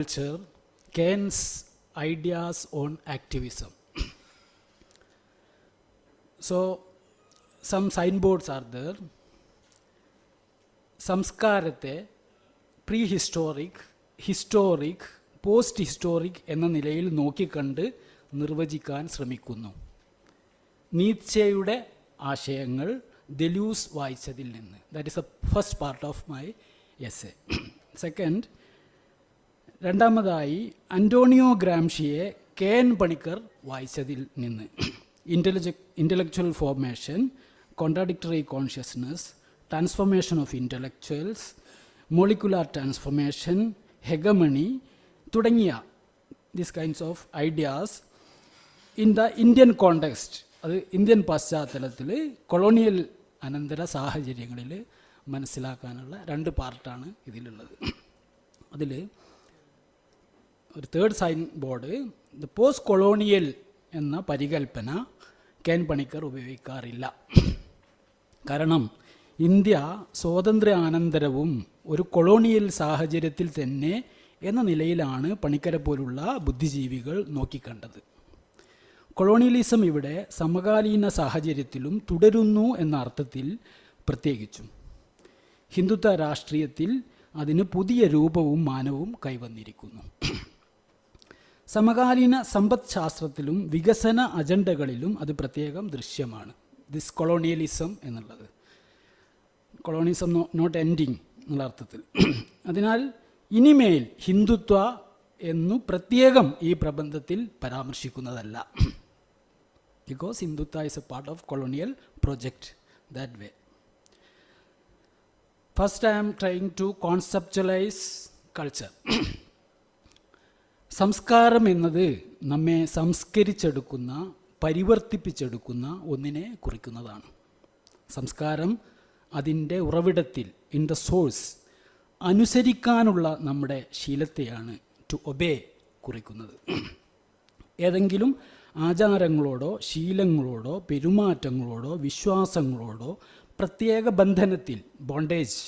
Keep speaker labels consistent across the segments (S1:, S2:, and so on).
S1: culture, Keynes' ideas on activism. So, some signboards are there. സംസ്കാരത്തെ പ്രീഹിസ്റ്റോറിക്, historic, post historic എന്ന നിലയിൽ നോക്കിക്കണ്ട് നിർവചിക്കാൻ ശ്രമിക്കുന്നു. നീത്സെയുടെ ആശയങ്ങൾ ഡെലൂസ് വായിച്ചതിൽ നിന്ന്. That is a first part of my essay. Second, രണ്ടാമതായി അന്റോണിയോ ഗ്രാംഷിയെ പണിക്കർ വായിച്ചതിൽ നിന്ന്. Intellectual formation, contradictory consciousness, transformation of intellectuals, molecular transformation, hegemony തുടങ്ങിയ these kinds of ideas in the Indian context, അത് ഇന്ത്യൻ പശ്ചാത്തലത്തിൽ കൊളോണിയൽ അനന്തര സാഹചര്യങ്ങളിൽ മനസ്സിലാക്കാനുള്ള രണ്ട് പാർട്ടാണ് ഇതിലുള്ളത്. അതിൽ ഒരു third sign board, the post colonial എന്ന പരികൽപ്പന പണിക്കർ ഉപയോഗിക്കാറില്ല. കാരണം ഇന്ത്യ സ്വാതന്ത്ര്യാനന്തരവും ഒരു കൊളോണിയൽ സാഹചര്യത്തിൽ തന്നെ എന്ന നിലയിലാണ് പണിക്കരെ പോലുള്ള ബുദ്ധിജീവികൾ നോക്കിക്കണ്ടത്. കൊളോണിയലിസം ഇവിടെ സമകാലീന സാഹചര്യത്തിലും തുടരുന്നു എന്ന അർത്ഥത്തിൽ പ്രത്യേകിച്ചും ഹിന്ദുത്വ രാഷ്ട്രീയത്തിൽ അതിന് പുതിയ രൂപവും മാനവും കൈവന്നിരിക്കുന്നു. സമകാലീന സമ്പദ് ശാസ്ത്രത്തിലും വികസന അജണ്ടകളിലും അത് പ്രത്യേകം ദൃശ്യമാണ്. ദിസ് കൊളോണിയലിസം എന്നുള്ളത്, കൊളോണിയലിസം നോട്ട് എൻഡിങ് എന്നുള്ള അർത്ഥത്തിൽ. അതിനാൽ ഇനിമേൽ ഹിന്ദുത്വ എന്നു പ്രത്യേകം ഈ പ്രബന്ധത്തിൽ പരാമർശിക്കുന്നതല്ല. Because Hindutva is a part of colonial project that way. First I am trying to conceptualise culture. സംസ്കാരം എന്നത് നമ്മെ സംസ്കരിച്ചെടുക്കുന്ന, പരിവർത്തിപ്പിച്ചെടുക്കുന്ന ഒന്നിനെ കുറിക്കുന്നതാണ്. സംസ്കാരം അതിൻ്റെ ഉറവിടത്തിൽ, ഇൻ ദ സോഴ്സ്, അനുസരിക്കാനുള്ള നമ്മുടെ ശീലത്തെയാണ് ടു ഒബേ കുറിക്കുന്നത്. ഏതെങ്കിലും ആചാരങ്ങളോടോ ശീലങ്ങളോടോ പെരുമാറ്റങ്ങളോടോ വിശ്വാസങ്ങളോടോ പ്രത്യേക ബന്ധനത്തിൽ, ബോണ്ടേജ്,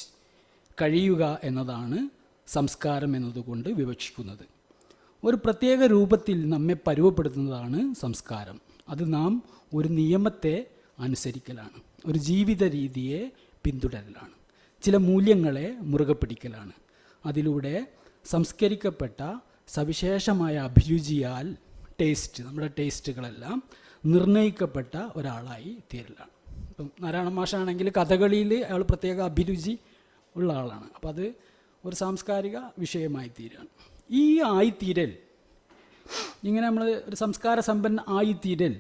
S1: കഴിയുക എന്നതാണ് സംസ്കാരം എന്നതുകൊണ്ട് വിവക്ഷിക്കുന്നത്. ഒരു പ്രത്യേക രൂപത്തിൽ നമ്മെ പരുവപ്പെടുത്തുന്നതാണ് സംസ്കാരം. അത് നാം ഒരു നിയമത്തെ അനുസരിക്കലാണ്, ഒരു ജീവിത രീതിയെ പിന്തുടരലാണ്, ചില മൂല്യങ്ങളെ മുറുകെ പിടിക്കലാണ്. അതിലൂടെ സംസ്കരിക്കപ്പെട്ട സവിശേഷമായ അഭിരുചിയാൽ ടേസ്റ്റ്, നമ്മുടെ ടേസ്റ്റുകളെല്ലാം നിർണ്ണയിക്കപ്പെട്ട ഒരാളായി തീരലാണ്. ഇപ്പം നാരായണ മാഷാണെങ്കിൽ കഥകളിയിൽ അയാൾ പ്രത്യേക അഭിരുചി ഉള്ള ആളാണ്. അപ്പം അത് ഒരു സാംസ്കാരിക വിഷയമായി തീരുകയാണ്. ഈ ആയിത്തീരൽ, ഇങ്ങനെ നമ്മൾ ഒരു സംസ്കാര സമ്പന്ന ആയിത്തീരൽ,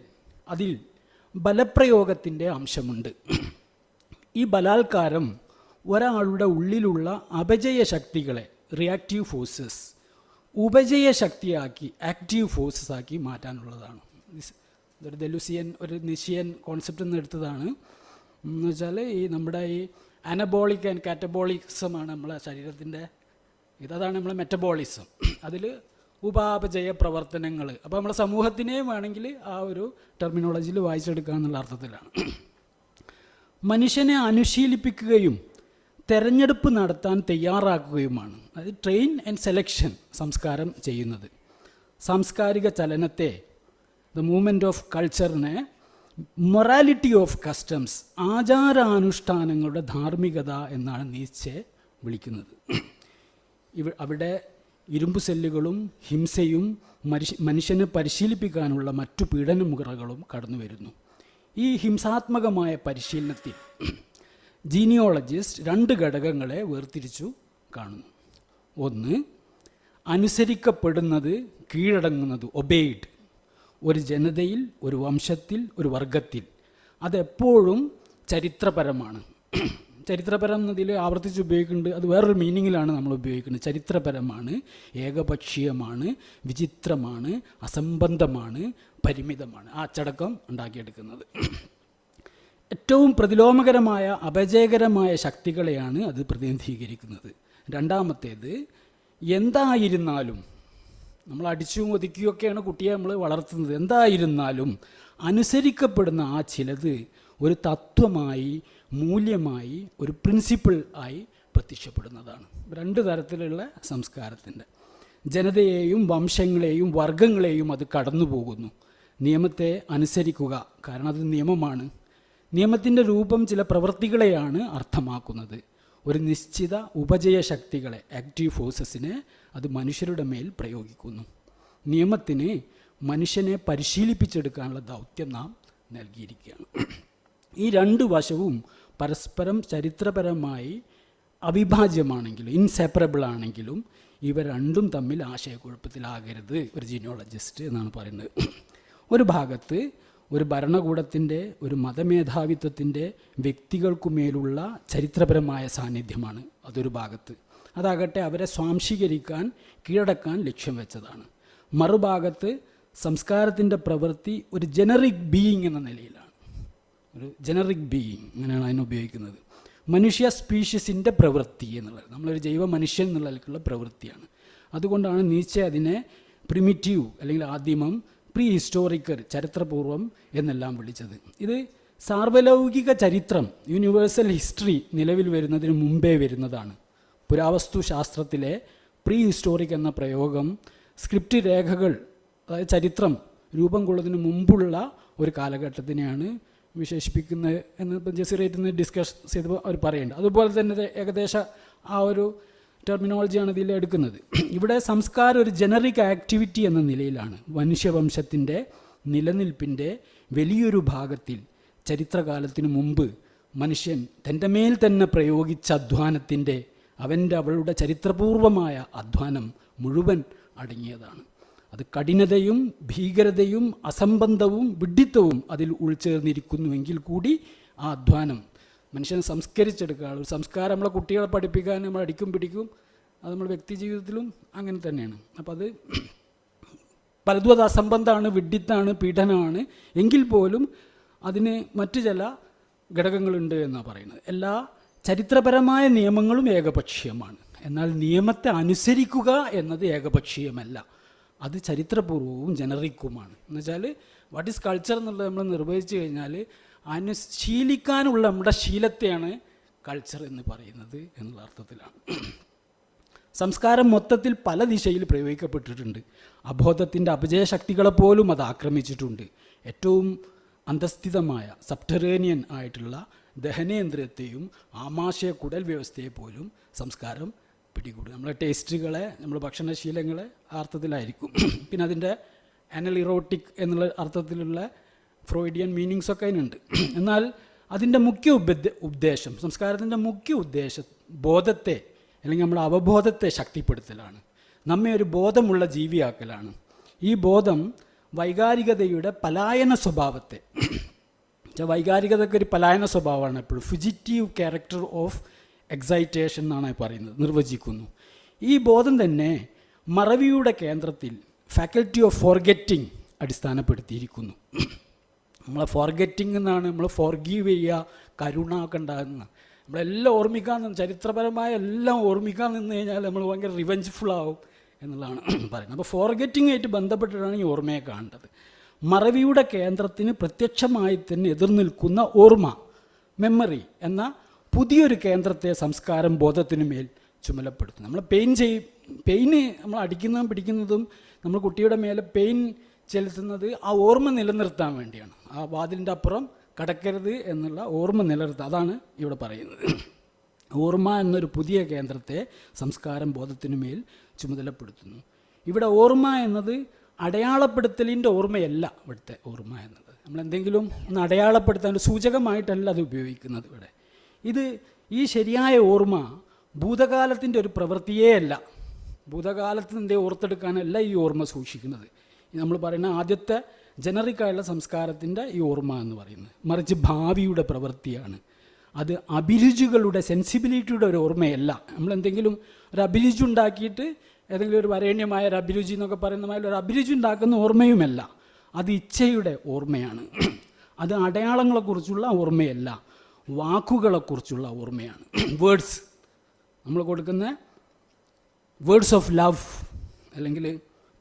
S1: അതിൽ ബലപ്രയോഗത്തിൻ്റെ അംശമുണ്ട്. ഈ ബലാത്കാരം ഒരാളുടെ ഉള്ളിലുള്ള അപജയ ശക്തികളെ, റിയാക്റ്റീവ് ഫോഴ്സസ്, ഉപജയ ശക്തിയാക്കി ആക്റ്റീവ് ഫോഴ്സസ് ആക്കി മാറ്റാനുള്ളതാണ്. ഇതൊരു ദെലുസിയൻ, ഒരു നിഷിയൻ കോൺസെപ്റ്റ് നിന്ന് എടുത്തതാണ്. എന്ന് വെച്ചാൽ ഈ നമ്മുടെ ഈ അനബോളിക് ആൻഡ് കാറ്റബോളിക്സമാണ് നമ്മളെ ശരീരത്തിൻ്റെ ഇതാണ് നമ്മളെ മെറ്റബോളിസം. അതിൽ ഉപാപജയ പ്രവർത്തനങ്ങൾ. അപ്പോൾ നമ്മുടെ സമൂഹത്തിനെ വേണമെങ്കിൽ ആ ഒരു ടെർമിനോളജിയിൽ വായിച്ചെടുക്കുക എന്നുള്ള അർത്ഥത്തിലാണ്. മനുഷ്യനെ അനുശീലിപ്പിക്കുകയും തെരഞ്ഞെടുപ്പ് നടത്താൻ തയ്യാറാക്കുകയുമാണ്, അത് ട്രെയിൻ ആൻഡ് സെലക്ഷൻ സംസ്കാരം ചെയ്യുന്നത്. സാംസ്കാരിക ചലനത്തെ, ദ മൂവ്മെൻറ്റ് ഓഫ് കൾച്ചറിനെ മൊറാലിറ്റി ഓഫ് കസ്റ്റംസ്, ആചാരാനുഷ്ഠാനങ്ങളുടെ ധാർമ്മികത എന്നാണ് നീത്സെ വിളിക്കുന്നത്. അവിടെ ഇരുമ്പ് സെല്ലുകളും ഹിംസയും മനുഷ്യനെ പരിശീലിപ്പിക്കാനുള്ള മറ്റു പീഡനമുറകളും കടന്നു വരുന്നു. ഈ ഹിംസാത്മകമായ പരിശീലനത്തിൽ ജീനിയോളജിസ്റ്റ് രണ്ട് ഘടകങ്ങളെ വേർതിരിച്ചു കാണുന്നു. ഒന്ന്, അനുസരിക്കപ്പെടുന്നത്, കീഴടങ്ങുന്നത്, ഒബെയ്ഡ്, ഒരു ജനതയിൽ, ഒരു വംശത്തിൽ, ഒരു വർഗത്തിൽ. അതെപ്പോഴും ചരിത്രപരമാണ്. ചരിത്രപരം എന്നതിൽ ആവർത്തിച്ച് ഉപയോഗിക്കുന്നുണ്ട്, അത് വേറൊരു മീനിങ്ങിലാണ് നമ്മൾ ഉപയോഗിക്കുന്നത്. ചരിത്രപരമാണ്, ഏകപക്ഷീയമാണ്, വിചിത്രമാണ്, അസംബന്ധമാണ്, പരിമിതമാണ്. ആ അച്ചടക്കം ഉണ്ടാക്കിയെടുക്കുന്നത്. ഏറ്റവും പ്രതിലോമകരമായ അപജയകരമായ ശക്തികളെയാണ് അത് പ്രതിനിധീകരിക്കുന്നത്. രണ്ടാമത്തേത്, എന്തായിരുന്നാലും, നമ്മൾ അടിച്ചും ഒതുക്കിയൊക്കെയാണ് കുട്ടിയെ നമ്മൾ വളർത്തുന്നത്, എന്തായിരുന്നാലും അനുസരിക്കപ്പെടുന്ന ആ ചിലത് ഒരു തത്വമായി, മൂല്യമായി, ഒരു പ്രിൻസിപ്പിൾ ആയി പ്രത്യക്ഷപ്പെടുന്നതാണ്. രണ്ട് തരത്തിലുള്ള സംസ്കാരത്തിൻ്റെ ജനതയെയും വംശങ്ങളെയും വർഗങ്ങളെയും അത് കടന്നു പോകുന്നു. നിയമത്തെ അനുസരിക്കുക, കാരണം അത് നിയമമാണ്. നിയമത്തിൻ്റെ രൂപം ചില പ്രവൃത്തികളെയാണ് അർത്ഥമാക്കുന്നത്. ഒരു നിശ്ചിത ഉപജയ ശക്തികളെ, ആക്റ്റീവ് ഫോഴ്സസിനെ അത് മനുഷ്യരുടെ മേൽ പ്രയോഗിക്കുന്നു. നിയമത്തിന് മനുഷ്യനെ പരിശീലിപ്പിച്ചെടുക്കാനുള്ള ദൗത്യം നാം നൽകിയിരിക്കുകയാണ്. ഈ രണ്ട് വശവും പരസ്പരം ചരിത്രപരമായി അവിഭാജ്യമാണെങ്കിലും, ഇൻസെപ്പറബിൾ ആണെങ്കിലും, ഇവ രണ്ടും തമ്മിൽ ആശയക്കുഴപ്പത്തിലാകരുത് ഒരു ജീനിയോളജിസ്റ്റ് എന്നാണ് പറയുന്നത്. ഒരു ഭാഗത്ത് ഒരു ഭരണകൂടത്തിൻ്റെ, ഒരു മതമേധാവിത്വത്തിൻ്റെ വ്യക്തികൾക്കുമേലുള്ള ചരിത്രപരമായ സാന്നിധ്യമാണ് അതൊരു ഭാഗത്ത്. അതാകട്ടെ അവരെ സ്വാംശീകരിക്കാൻ, കീഴടക്കാൻ ലക്ഷ്യം വെച്ചതാണ്. മറുഭാഗത്ത് സംസ്കാരത്തിൻ്റെ പ്രവൃത്തി ഒരു ജനറിക് ബീയിങ് എന്ന നിലയിലാണ്. ഒരു ജനറിക് ബീയിങ്, അങ്ങനെയാണ് അതിനെ ഉപയോഗിക്കുന്നത്. മനുഷ്യ സ്പീഷീസിൻ്റെ പ്രവൃത്തി എന്നുള്ളത്, നമ്മളൊരു ജൈവ മനുഷ്യൻ എന്നുള്ളതിലേക്കുള്ള പ്രവൃത്തിയാണ്. അതുകൊണ്ടാണ് നീച്ചെ അതിനെ പ്രിമിറ്റീവ് അല്ലെങ്കിൽ ആദിമം, പ്രീ ഹിസ്റ്റോറിക്കൽ, ചരിത്രപൂർവം എന്നെല്ലാം വിളിച്ചത്. ഇത് സാർവലൗകിക ചരിത്രം, യൂണിവേഴ്സൽ ഹിസ്റ്ററി നിലവിൽ വരുന്നതിന് മുമ്പേ വരുന്നതാണ്. പുരാവസ്തു ശാസ്ത്രത്തിലെ പ്രീ ഹിസ്റ്റോറിക് എന്ന പ്രയോഗം സ്ക്രിപ്റ്റ് രേഖകൾ, അതായത് ചരിത്രം രൂപം കൊള്ളുന്നതിന് മുമ്പുള്ള ഒരു കാലഘട്ടത്തിനെയാണ് വിശേഷിപ്പിക്കുന്നത് എന്ന് ഇപ്പം ജെസിറേറ്റിൽ നിന്ന് ഡിസ്കസ് ചെയ്തപ്പോൾ അവർ പറയുന്നുണ്ട്. അതുപോലെ തന്നെ ഏകദേശം ആ ഒരു ടെർമിനോളജിയാണ് ഇതിൽ എടുക്കുന്നത്. ഇവിടെ സംസ്കാരം ഒരു ജനറിക് ആക്ടിവിറ്റി എന്ന നിലയിലാണ്. മനുഷ്യവംശത്തിൻ്റെ നിലനിൽപ്പിൻ്റെ വലിയൊരു ഭാഗത്തിൽ ചരിത്രകാലത്തിനു മുമ്പ് മനുഷ്യൻ തൻ്റെ മേൽ തന്നെ പ്രയോഗിച്ച അധ്വാനത്തിൻ്റെ, അവളുടെ ചരിത്രപൂർവമായ അധ്വാനം മുഴുവൻ അടങ്ങിയതാണ്. അത് കഠിനതയും ഭീകരതയും അസംബന്ധവും വിഡ്ഢിത്തവും അതിൽ ഉൾച്ചേർന്നിരിക്കുന്നുവെങ്കിൽ കൂടി ആ അധ്വാനം മനുഷ്യനെ സംസ്കരിച്ചെടുക്കുകയാണ്. ഒരു സംസ്കാരം നമ്മളെ കുട്ടികളെ പഠിപ്പിക്കാൻ നമ്മൾ അടിക്കും പിടിക്കും, അത് നമ്മൾ വ്യക്തി ജീവിതത്തിലും അങ്ങനെ തന്നെയാണ്. അപ്പോൾ അത് പലതും അത് അസംബന്ധമാണ്, വിഡ്ഢിത്താണ്, പീഡനമാണ്. എങ്കിൽ പോലും അതിന് മറ്റു ചില ഘടകങ്ങളുണ്ട് എന്നാണ് പറയുന്നത്. എല്ലാ ചരിത്രപരമായ നിയമങ്ങളും ഏകപക്ഷീയമാണ്. എന്നാൽ നിയമത്തെ അനുസരിക്കുക എന്നത് ഏകപക്ഷീയമല്ല, അത് ചരിത്രപൂർവവും ജനറിക്കുമാണ്. എന്നുവെച്ചാൽ വാട്ട് ഈസ് കൾച്ചർ എന്നുള്ളത് നമ്മൾ നിർവചിച്ചു കഴിഞ്ഞാൽ ശീലിക്കാനുള്ള നമ്മുടെ ശീലത്തെയാണ് കൾച്ചർ എന്ന് പറയുന്നത് എന്നുള്ള അർത്ഥത്തിലാണ്. സംസ്കാരം മൊത്തത്തിൽ പല ദിശയിൽ പ്രയോഗിക്കപ്പെട്ടിട്ടുണ്ട്. അബോധത്തിൻ്റെ അപജയശക്തികളെപ്പോലും അത് ആക്രമിച്ചിട്ടുണ്ട്. ഏറ്റവും അന്തസ്ഥിതമായ സബ്റ്ററേനിയൻ ആയിട്ടുള്ള ദഹനേന്ദ്രിയത്തെയും ആമാശയ കുടൽ വ്യവസ്ഥയെ പോലും സംസ്കാരം പിടികൂടും. നമ്മളെ ടേസ്റ്റുകളെ, നമ്മുടെ ഭക്ഷണശീലങ്ങളെ ആ അർത്ഥത്തിലായിരിക്കും. പിന്നെ അതിൻ്റെ അനലിറോട്ടിക് എന്നുള്ള അർത്ഥത്തിലുള്ള ഫ്രോയിഡിയൻ മീനിങ്സൊക്കെ അതിനുണ്ട്. എന്നാൽ അതിൻ്റെ മുഖ്യ ഉദ്ദേശം, സംസ്കാരത്തിൻ്റെ മുഖ്യ ഉദ്ദേശം ബോധത്തെ അല്ലെങ്കിൽ നമ്മുടെ അവബോധത്തെ ശക്തിപ്പെടുത്തലാണ്, നമ്മെ ഒരു ബോധമുള്ള ജീവിയാക്കലാണ്. ഈ ബോധം വൈകാരികതയുടെ പലായന സ്വഭാവത്തെ, വൈകാരികതയ്ക്ക് ഒരു പലായന സ്വഭാവമാണ് എപ്പോഴും, ഫുജിറ്റീവ് ക്യാരക്ടർ ഓഫ് എക്സൈറ്റേഷൻ എന്നാണ് പറയുന്നത്, നിർവചിക്കുന്നു. ഈ ബോധം തന്നെ മറവിയുടെ കേന്ദ്രത്തിൽ ഫാക്കൽറ്റി ഓഫ് ഫോർഗെറ്റിംഗ് അടിസ്ഥാനപ്പെടുത്തിയിരിക്കുന്നു. നമ്മളെ ഫോർഗെറ്റിംഗ് എന്നാണ്, നമ്മൾ ഫോർഗീവ് ചെയ്യുക, കരുണ ഒക്കെ ഉണ്ടാകുന്ന, നമ്മളെല്ലാം ഓർമ്മിക്കാൻ, ചരിത്രപരമായ എല്ലാം ഓർമ്മിക്കാൻ നിന്ന് കഴിഞ്ഞാൽ നമ്മൾ ഭയങ്കര റിവെഞ്ച്ഫുൾ ആവും എന്നുള്ളതാണ് പറയുന്നത്. അപ്പോൾ ഫോർഗെറ്റിംഗ് ആയിട്ട് ബന്ധപ്പെട്ടിട്ടാണ് ഈ ഓർമ്മയെ കാണേണ്ടത്. മറവിയുടെ കേന്ദ്രത്തിന് പ്രത്യക്ഷമായി തന്നെ എതിർനിൽക്കുന്ന ഓർമ്മ, മെമ്മറി എന്ന പുതിയൊരു കേന്ദ്രത്തെ സംസ്കാരം ബോധത്തിനു മേൽ ചുമലപ്പെടുത്തും. നമ്മൾ പെയിന് നമ്മൾ അടിക്കുന്നതും പിടിക്കുന്നതും നമ്മൾ കുട്ടിയുടെ മേലെ പെയിൻ ചെലുത്തുന്നത് ആ ഓർമ്മ നിലനിർത്താൻ വേണ്ടിയാണ്. ആ വാതിലിൻ്റെ അപ്പുറം കടക്കരുത് എന്നുള്ള ഓർമ്മ നിലനിർത്തുക, അതാണ് ഇവിടെ പറയുന്നത്. ഓർമ്മ എന്നൊരു പുതിയ കേന്ദ്രത്തെ സംസ്കാരം ബോധത്തിനു മേൽ ചുമതലപ്പെടുത്തുന്നു. ഇവിടെ ഓർമ്മ എന്നത് അടയാളപ്പെടുത്തലിൻ്റെ ഓർമ്മയല്ല. ഇവിടുത്തെ ഓർമ്മ എന്നത് നമ്മളെന്തെങ്കിലും ഒന്ന് അടയാളപ്പെടുത്താൻ സൂചകമായിട്ടല്ല അത് ഉപയോഗിക്കുന്നത്. ഇവിടെ ഈ ശരിയായ ഓർമ്മ ഭൂതകാലത്തിൻ്റെ ഒരു പ്രവൃത്തിയേ അല്ല. ഭൂതകാലത്തിൻ്റെ ഓർത്തെടുക്കാനല്ല ഈ ഓർമ്മ സൂക്ഷിക്കുന്നത്. നമ്മൾ പറയുന്ന ആദ്യത്തെ ജനറിക്കായുള്ള സംസ്കാരത്തിൻ്റെ ഈ ഓർമ്മ എന്ന് പറയുന്നത്, മറിച്ച് ഭാവിയുടെ പ്രവൃത്തിയാണ്. അത് അഭിരുചികളുടെ, സെൻസിബിലിറ്റിയുടെ ഒരു ഓർമ്മയല്ല. നമ്മളെന്തെങ്കിലും ഒരു അഭിരുചി ഉണ്ടാക്കിയിട്ട് ഏതെങ്കിലും ഒരു വരേണ്യമായ ഒരു അഭിരുചി എന്നൊക്കെ പറയുന്ന മാതിരി ഒരു അഭിരുചി ഉണ്ടാക്കുന്ന ഓർമ്മയുമല്ല. അത് ഇച്ഛയുടെ ഓർമ്മയാണ്. അത് അടയാളങ്ങളെക്കുറിച്ചുള്ള ഓർമ്മയല്ല, വാക്കുകളെക്കുറിച്ചുള്ള ഓർമ്മയാണ്. വേർഡ്സ്, നമ്മൾ കൊടുക്കുന്ന വേർഡ്സ് ഓഫ് ലവ് അല്ലെങ്കിൽ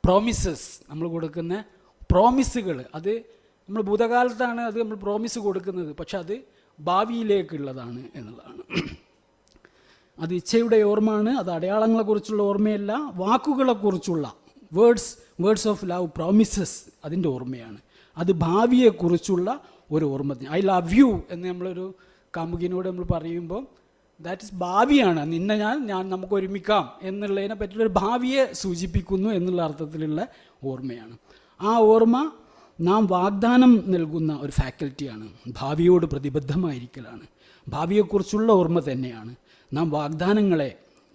S1: പ്രോമിസസ്, നമ്മൾ കൊടുക്കുന്ന പ്രോമിസുകൾ, അത് നമ്മൾ ഭൂതകാലത്താണ് അത് നമ്മൾ പ്രോമിസ് കൊടുക്കുന്നത്, പക്ഷെ അത് ഭാവിയിലേക്കുള്ളതാണ് എന്നുള്ളതാണ്. അത് ഇച്ഛയുടെ ഓർമ്മയാണ്, അത് അടയാളങ്ങളെക്കുറിച്ചുള്ള ഓർമ്മയല്ല, വാക്കുകളെക്കുറിച്ചുള്ള വേർഡ്സ് ഓഫ് ലവ്, പ്രോമിസസ്, അതിൻ്റെ ഓർമ്മയാണ്. അത് ഭാവിയെക്കുറിച്ചുള്ള ഒരു ഓർമ്മ. ഐ ലവ് യു എന്ന് നമ്മളൊരു കാമുകിനോട് നമ്മൾ പറയുമ്പോൾ ദാറ്റ് ഇസ് ഭാവിയാണ്. നിന്നെ ഞാൻ നമുക്ക് ഒരുമിക്കാം എന്നുള്ളതിനെ പറ്റിയൊരു ഭാവിയെ സൂചിപ്പിക്കുന്നു എന്നുള്ള അർത്ഥത്തിലുള്ള ഓർമ്മയാണ്. ആ ഓർമ്മ നാം വാഗ്ദാനം നൽകുന്ന ഒരു ഫാക്കൽറ്റിയാണ്. ഭാവിയോട് പ്രതിബദ്ധമായിരിക്കലാണ്. ഭാവിയെക്കുറിച്ചുള്ള ഓർമ്മ തന്നെയാണ്. നാം വാഗ്ദാനങ്ങളെ,